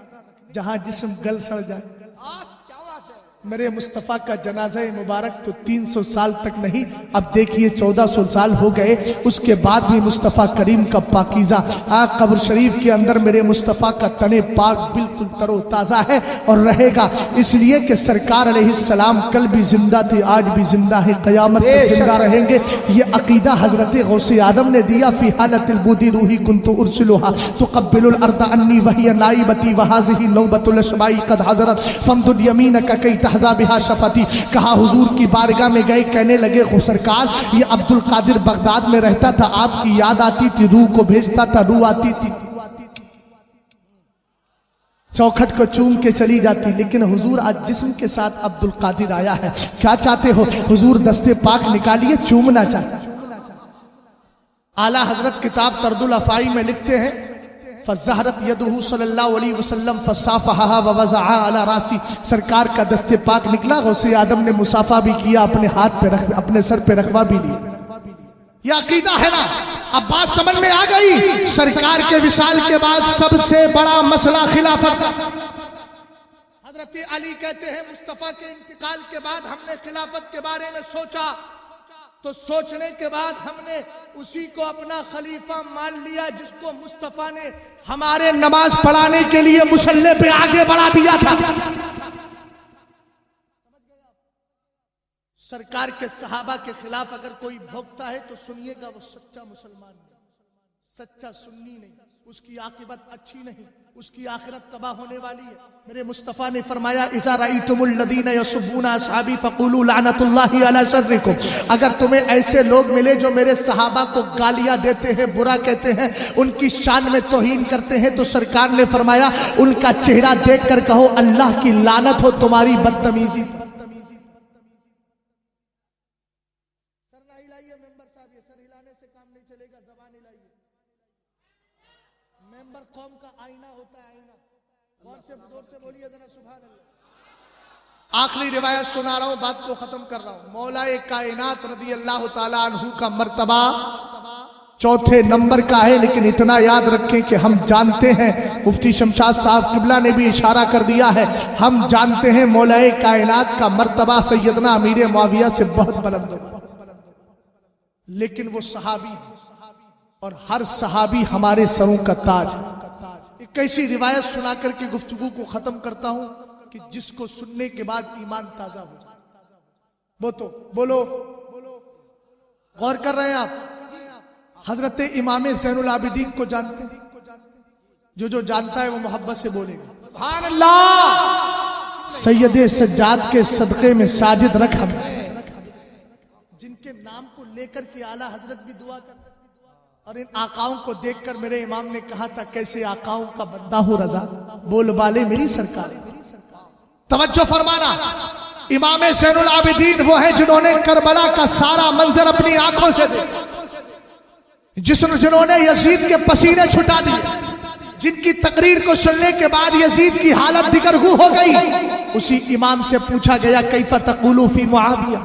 جہاں جسم گل سڑ جائے. میرے مصطفیٰ کا جنازہ مبارک تو 300 سال تک نہیں, اب دیکھیے 1400 سال ہو گئے, اس کے بعد بھی مصطفیٰ کریم کا پاکیزہ قبر شریف کے اندر میرے مصطفیٰ کا تن پاک بالکل تر و تازہ ہے اور رہے گا. اس لیے کہ سرکار علیہ السلام کل بھی زندہ تھے, آج بھی زندہ ہے, قیامت تک زندہ رہیں گے. یہ عقیدہ حضرت غوث آدم نے دیا. فی حالت البودی روحی کنت ارسلها تقبل الارض انی وہی نائبتی وہذہ نوبت الاشبائی قد حضرت فامدد یمینک کی تحظى بها شفتی. کہا حضور کی بارگاہ میں گئے, کہنے لگے سرکار یہ عبد القادر بغداد میں رہتا تھا, آپ کی یاد آتی تھی, روح کو بھیجتا تھا, روح آتی تھی چوکھٹ کو چوم کے چلی جاتی, لیکن حضور آج جسم کے ساتھ عبد القادر آیا ہے, کیا چاہتے ہو؟ حضور دستے پاک نکالیے, چومنا چاہتے. اعلیٰ حضرت کتاب طرد الافعی میں لکھتے ہیں فَزَّهْرَتْ يَدُهُ صلی اللہ علیہ وسلم فَصَافَحَهَا وَوَضَعَهَا عَلَى رَاسِهِ. سرکار کا دست پاک نکلا, غوث آدم نے مصافحہ بھی کیا, اپنے ہاتھ پہ رکھ, اپنے سر پہ رکھوا بھی لیا. یہ عقیدہ ہے نا. اب بات سمجھ میں آ گئی. سرکار کے وصال کے بعد سب سے بڑا مسئلہ خلافت. حضرت علی کہتے ہیں مصطفیٰ کے انتقال کے بعد ہم نے خلافت کے بارے میں سوچا, تو سوچنے کے بعد ہم نے اسی کو اپنا خلیفہ مان لیا جس کو مصطفیٰ نے ہمارے نماز پڑھانے کے لیے مصلی پہ آگے بڑھا دیا تھا. سرکار کے صحابہ کے خلاف اگر کوئی بھوکتا ہے تو سنیے گا, وہ سچا مسلمان نہیں, سچا سنی نہیں, اس کی عاقبت اچھی نہیں, اس کی آخرت تباہ ہونے والی ہے. میرے مصطفیٰ نے فرمایا اذا رأیتم الذین یسبون اصحابی فقولوا لعنت اللہ علی شرکم. اگر تمہیں ایسے لوگ ملے جو میرے صحابہ کو گالیاں دیتے ہیں, برا کہتے ہیں, ان کی شان میں توہین کرتے ہیں, تو سرکار نے فرمایا ان کا چہرہ دیکھ کر کہو اللہ کی لعنت ہو تمہاری بدتمیزی. ممبر قوم کا آئینہ ہوتا ہے, آئینہ. غور سے زور سے بولیے ذرا سبحان اللہ. آخری روایت سنا رہا ہوں, بات کو ختم کر رہا ہوں. مولا کائنات رضی اللہ تعالیٰ عنہ کا مرتبہ چوتھے نمبر کا ہے, لیکن اتنا یاد رکھیں کہ ہم جانتے ہیں, مفتی شمشاد صاحب قبلہ نے بھی اشارہ کر دیا ہے, ہم جانتے ہیں مولا کائنات کا مرتبہ سیدنا امیر معاویہ سے بہت بلند ہے, لیکن وہ صحابی اور ہر صحابی ہمارے سروں کا تاج. ایک ایسی روایت سنا کر کے گفتگو کو ختم کرتا ہوں کہ جس کو سننے کے بعد ایمان تازہ ہو جائے. بولو غور کر رہے ہیں آپ؟ حضرت امام زین العابدین کو جانتے ہیں؟ جو جانتا ہے وہ محبت سے بولے گا سبحان اللہ. سید سجاد کے صدقے میں ساجد رکھ ہم, جن کے نام کو لے کر کے اعلیٰ حضرت بھی دعا کرتے, اور ان آقاؤں کو دیکھ کر میرے امام نے کہا تھا کیسے آقاؤں کا بندہ ہوں رضا, بول بالے میری سرکار. توجہ فرمانا, امام زین العابدین وہ ہیں جنہوں نے کربلا کا سارا منظر اپنی آنکھوں سے دیکھا, جنہوں نے یزید کے پسینے چھٹا دیے, جن کی تقریر کو سننے کے بعد یزید کی حالت دگرگوں ہو گئی. اسی امام سے پوچھا گیا کیف تقول فی معاویہ,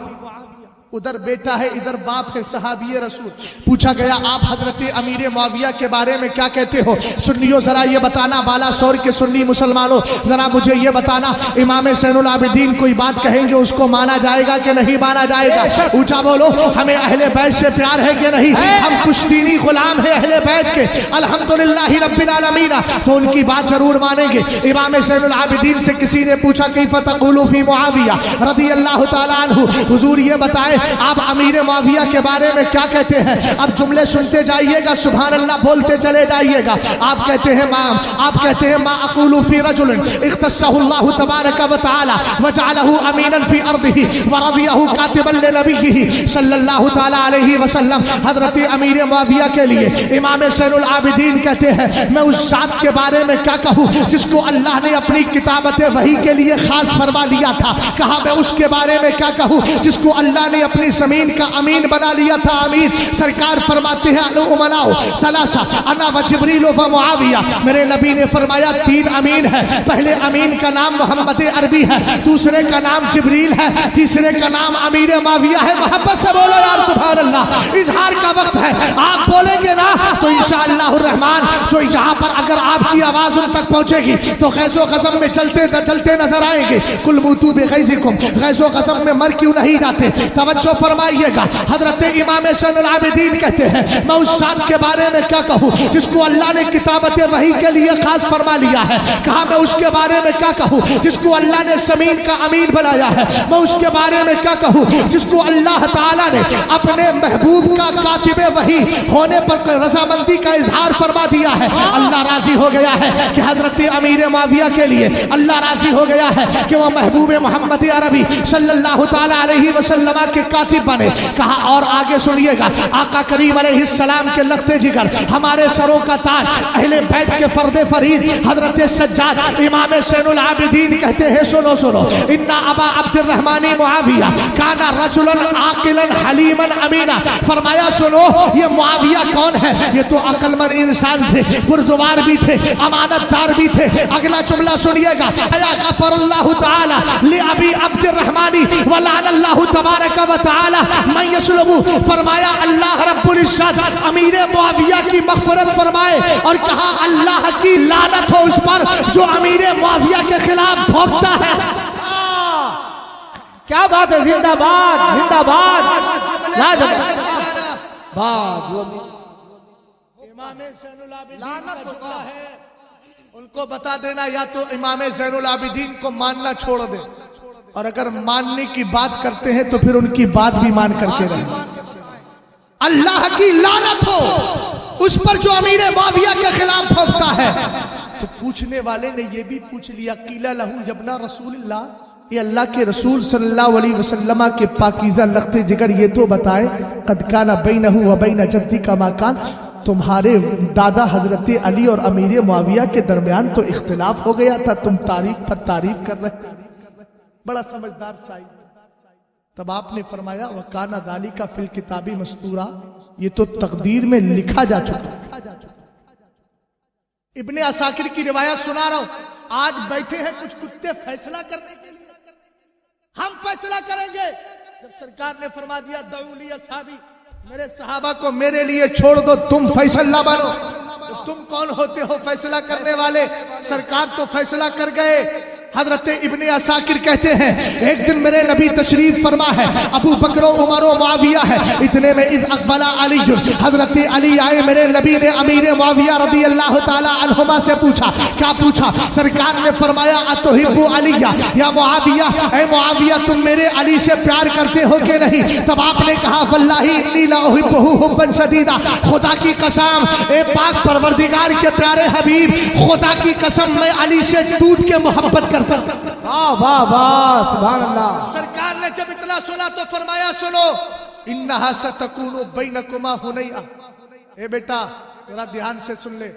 ادھر بیٹا ہے ادھر باپ ہے, صحابی رسول. پوچھا گیا آپ حضرت امیر معاویہ کے بارے میں کیا کہتے ہو؟ سنیو ذرا یہ بتانا, بالا سور کے سنی مسلمانوں ذرا مجھے یہ بتانا, امام زین العابدین کوئی بات کہیں گے اس کو مانا جائے گا کہ نہیں مانا جائے گا؟ اونچا بولو, ہمیں اہل بیت سے پیار ہے کہ نہیں؟ ہم پشتینی غلام ہیں اہل بیت کے الحمدللہ رب العالمین, تو ان کی بات ضرور مانیں گے. امام زین العابدین سے کسی نے پوچھا کیف تقول فی معاویہ رضی اللہ تعالیٰ عنہ, حضور یہ بتائیں آپ امیر معاویہ کے بارے میں کیا کہتے ہیں؟ اب جملے سنتے جائیے گا, سبحان اللہ بولتے چلے جائیے گا. آپ کہتے ہیں ما اقول فی رجل اختصہ اللہ تبارک و تعالی وجعلہ امینا فی ارضہ ورضیہ کاتبا لنبیہ صلی اللہ تعالی علیہ وسلم. حضرت امیر معاویہ کے لیے امام زین العابدین کہتے ہیں میں اس ذات کے بارے میں کیا کہوں جس کو اللہ نے اپنی کتابت وحی کے لیے خاص فرما لیا تھا. کہا میں اس کے بارے میں کیا کہوں جس کو اللہ نے اپنی زمین کا امین بنا لیا تھا. امین. سرکار فرماتے ہیں الامناء ثلاثہ انا و جبریل و معاویہ. میرے نبی نے فرمایا تین امین ہے. پہلے امین کا نام محمد عربی ہے, دوسرے کا نام جبریل ہے, تیسرے کا نام امیر معاویہ ہے. محبت سے بولو یار سبحان اللہ. اظہار کا وقت ہے, آپ بولیں گے نا تو انشاءاللہ الرحمن جو یہاں پر اگر آپ کی آواز ان تک پہنچے گی تو غیظ و غضب میں چلتے نظر آئیں گے. کل موتوا بغیظکم, غیظ و غضب میں مر کیوں نہیں جاتے؟ توجہ توجہ فرمائیے گا، حضرت امام زین العابدین کہتے ہیں میں اس ذات کے بارے میں کیا کہوں جس کو اللہ نے کتابت وحی کے لیے خاص فرما لیا ہے. کہا میں اس کے بارے میں کیا کہوں جس کو اللہ نے زمین کا امین بنایا ہے. میں اس کے بارے میں کیا کہوں جس کو اللہ تعالیٰ نے اپنے محبوب کا کاتب وحی ہونے پر رضامندی کا اظہار فرما دیا ہے. اللہ راضی ہو گیا ہے کہ حضرت امیر معاویہ کے لیے اللہ راضی ہو گیا ہے کہ وہ محبوب محمد عربی صلی اللہ تعالیٰ علیہ وسلم کے کاتب بنے. کہا اور آگے سنیے گا، آقا کریم علیہ السلام کے لخت جگر، ہمارے سروں کا تاج، اہل بیت کے فرد فرید حضرت سجاد امام زین العابدین کہتے ہیں سنو سنو، ان ابا عبد الرحمن معاویہ کان رجلا عاقلا حلیما امینا. فرمایا سنو یہ معاویہ کون ہے؟ یہ تو عقل مند انسان تھے، بردبار بھی تھے، امانت دار بھی تھے. اگلا جملہ سنیے گا، ایا غفر اللہ تعالی لابی عبد الرحمن ولعن اللہ تبارک و تعالی من یسلب. فرمایا اللہ رب العزت امیر معاویہ کی مغفرت فرمائے اور کہا اللہ کی لعنت ہو اس پر جو امیر معاویہ کے خلاف بھونکتا ہے. کیا بات ہے، زندہ باد زندہ باد لاجواب بات. امام زین العابدین کا جملہ ہے، ان کو بتا دینا یا تو امام زین العابدین کو ماننا چھوڑ دے، اور اگر ماننے کی بات کرتے ہیں تو پھر ان کی بات بھی مان کر کے رہیں. اللہ کی لعنت ہو اس پر جو امیر معاویہ کے خلاف بھونکتا ہے. تو پوچھنے والے نے یہ بھی پوچھ لیا، قیل لہو یبنا رسول اللہ، یہ اللہ کے رسول صلی اللہ علیہ وسلم کے پاکیزہ لخت جگر یہ تو بتائیں، قد کان بینہ و بین جدک ما کان، تمہارے دادا حضرت علی اور امیر معاویہ کے درمیان تو اختلاف ہو گیا تھا، تم تعریف پر تعریف کر رہے. بڑا سمجھدار شاعر. تب آپ نے فرمایا وَكَانَ ذَلِكَ فِي الْكِتَابِ مَسْطُورًا، یہ تو تقدیر میں لکھا جا چکا. ابن عساکر کی روایت سنا رہا ہوں. آج بیٹھے ہیں کچھ کتے فیصلہ کرنے کے لیے، ہم فیصلہ کریں گے. جب سرکار نے فرما دیا دعوا لی اصحابی، میرے صحابہ کو میرے لیے چھوڑ دو، تم فیصلہ بنو. تم کون ہوتے ہو فیصلہ کرنے والے؟ سرکار تو فیصلہ کر گئے. حضرت ابن عساکر کہتے ہیں ایک دن میرے نبی تشریف فرما ہے، ابو بکر و عمر و معاویہ ہے. اتنے میں اذ اقبل علی، حضرت علی آئے. میرے نبی نے امیر معاویہ رضی اللہ تعالی عنہما سے پوچھا. کیا پوچھا؟ سرکار نے فرمایا اتحب علی یا معاویہ، اے معاویہ تم میرے علی سے پیار کرتے ہو کہ نہیں؟ تب آپ نے کہا واللہ انی لا احبہ حبا شدیدا، خدا کی قسم اے پاک پروردگار کے پیارے حبیب، خدا کی قسم میں علی سے ٹوٹ کے محبت کرتا. واہ واہ واہ سبحان اللہ. سرکار نے جب اتنا سنا تو فرمایا سنو انہا ستکون بینکما ہنیئا. اے بیٹا ذرا دھیان سے سن لے،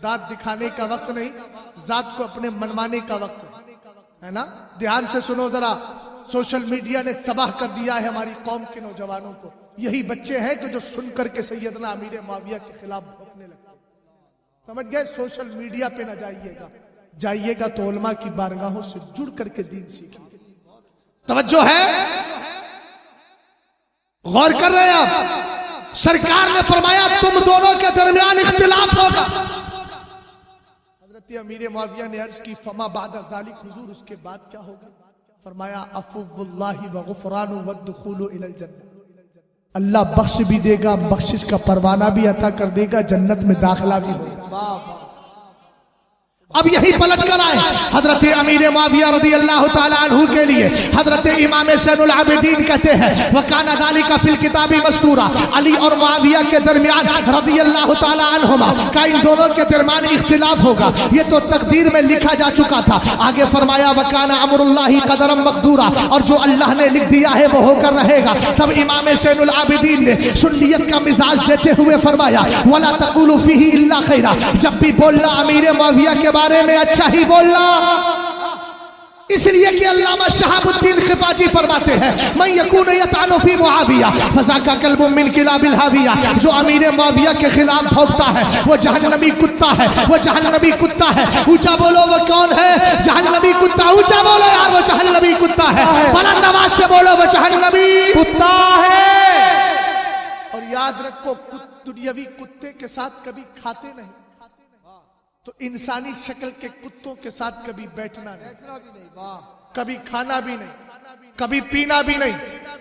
دانت دکھانے کا وقت نہیں، ذات کو اپنے منوانے کا وقت ہے نا. دھیان سے سنو ذرا. سوشل میڈیا نے تباہ کر دیا ہے ہماری قوم کے نوجوانوں کو. یہی بچے ہیں کہ جو سن کر کے سیدنا امیر معاویہ کے خلاف بھونکنے لگتے. سمجھ گئے؟ سوشل میڈیا پہ نہ جائیے گا، جائیے گا تو علماء کی بارگاہوں سے جڑ کر کے دین سیکھیں. توجہ ہے؟ غور کر رہے ہیں آپ؟ سرکار نے فرمایا تم دونوں کے درمیان اختلاف ہوگا. حضرت امیر معاویہ نے عرض کی فما بعد ذالک، حضور اس کے بعد کیا ہوگا؟ فرمایا عفو اللہ وغفران والدخول الی الجنہ، اللہ بخش بھی دے گا، بخشش کا پروانہ بھی عطا کر دے گا، جنت میں داخلہ بھی ہوگا. اب یہی پلٹ کر آئے حضرت امیر معاویہ رضی اللہ تعالی عنہ کے لیے. حضرت امام زین العابدین کہتے ہیں وَكَانَ ذَلِكَ فِي الْكِتَابِ مَسْطُورًا، علی اور معاویہ کے درمیان رضی اللہ تعالی عنہما کا ان دونوں کے درمیان اختلاف ہوگا، یہ تو تقدیر میں لکھا جا چکا تھا. آگے فرمایا وَكَانَ أَمْرُ اللَّهِ قَدَرًا مَقْدُورًا، اور جو اللہ نے لکھ دیا ہے وہ ہو کر رہے گا. تب امام زین العابدین نے سنیت کا مزاج دیتے ہوئے فرمایا وَلَا تَقُولُوا فِيهِ إِلَّا خَيْرًا، جب بھی بولنا امیر معاویہ کے بارے میں اچھا ہی بولنا. اس لیے کہ علامہ شہاب الدین خفاجی فرماتے ہیں من یکون یطعن فی معاویہ فذاک کلب من کلاب الہاویہ، جو امیر معاویہ کے خلاف بھونکتا ہے وہ جہنمی کتا ہے، وہ جہنمی کتا ہے. اونچا بولو وہ کون ہے؟ جہنمی کتا. اونچا بولو یار وہ جہنمی کتا ہے. بلند آواز سے بولو وہ جہنمی کتا ہے. اور یاد رکھو دنیاوی کتے کے ساتھ کبھی کھاتے نہیں، تو انسانی شکل کے کتوں کے ساتھ کبھی بیٹھنا نہیں، کبھی کھانا بھی نہیں، کبھی پینا بھی نہیں.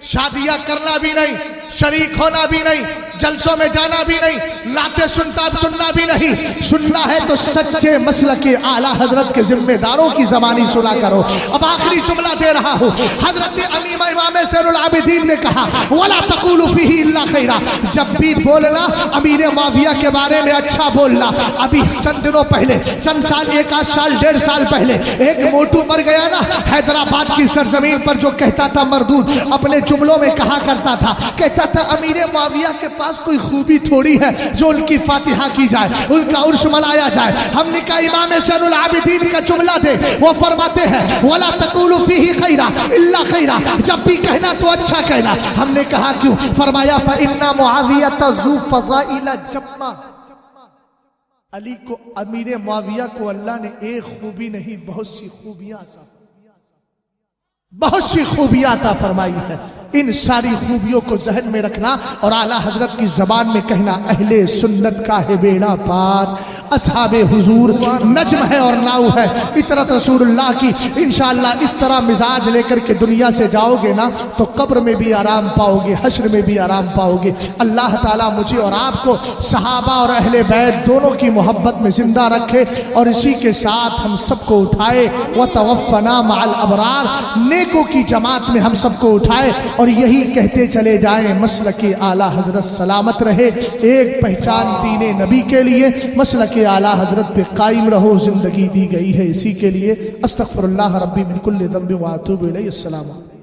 شادیاں کرنا بھی نہیں، شریک ہونا بھی نہیں، جلسوں میں جانا بھی نہیں، نعتیں سننا بھی نہیں، سننا ہے تو سچے مسلک اعلیٰ حضرت کے ذمہ داروں کی زبانی سنا کرو۔ اب آخری جملہ دے رہا ہوں، حضرت امام سیر العابدین نے کہا وَلَا تَقُولُوا فِيهِ إِلَّا خَيْرًا، جب بھی بولنا امیر معاویہ کے بارے میں اچھا بولنا۔ ابھی چند دنوں پہلے، چند سال، ایک آدھ سال، 1.5 سال پہلے ایک موٹو مر گیا نا حیدرآباد کی سرزمین پر، جو کہتا تھا مردود، اپنے جملوں میں کہا کرتا تھا، کہتا تھا امیر معاویہ کے پاس کوئی خوبی تھوڑی ہے جو ان کی فاتحہ کی جائے، ان کا عرش منایا جائے۔ ہم نے کہا امام زین العابدین کا جملہ دے، وہ فرماتے ہیں وَلَا تَقُولُوا فِيهِ خَيْرًا إِلَّا خَيْرًا، جب بھی کہنا تو اچھا کہنا۔ ہم نے کہا کیوں؟ فرمایا فَإِنَّ مُعَاوِيَةَ ذُو فَضَائِلَ جَمَّةٍ، علی کو، امیر معاویہ کو اللہ نے ایک خوبی نہیں بہت سی خوبیاں عطا فرمائی ہے۔ ان ساری خوبیوں کو ذہن میں رکھنا اور اعلیٰ حضرت کی زبان میں کہنا اہل سنت کا ہے بیڑا پار، اصحاب حضور نجم ہے اور ناؤ ہے، اطرت رسول اللہ کی۔ انشاءاللہ اس طرح مزاج لے کر کے دنیا سے جاؤ گے نا تو قبر میں بھی آرام پاؤ گے، حشر میں بھی آرام پاؤ گے۔ اللہ تعالیٰ مجھے اور آپ کو صحابہ اور اہل بیت دونوں کی محبت میں زندہ رکھے، اور اسی کے ساتھ ہم سب کو اٹھائے وَتَوَفَّنَا مَعَ الْأَبْرَارِ، نیکوں کی جماعت میں ہم سب کو اٹھائے، اور یہی کہتے چلے جائیں مسلک اعلیٰ حضرت سلامت رہے، ایک پہچان دین نبی کے لیے مسلک اعلیٰ حضرت پہ قائم رہو، زندگی دی گئی ہے اسی کے لیے۔ استغفر اللہ ربی من کل ذنب واتوب الیہ۔ السلام علیکم۔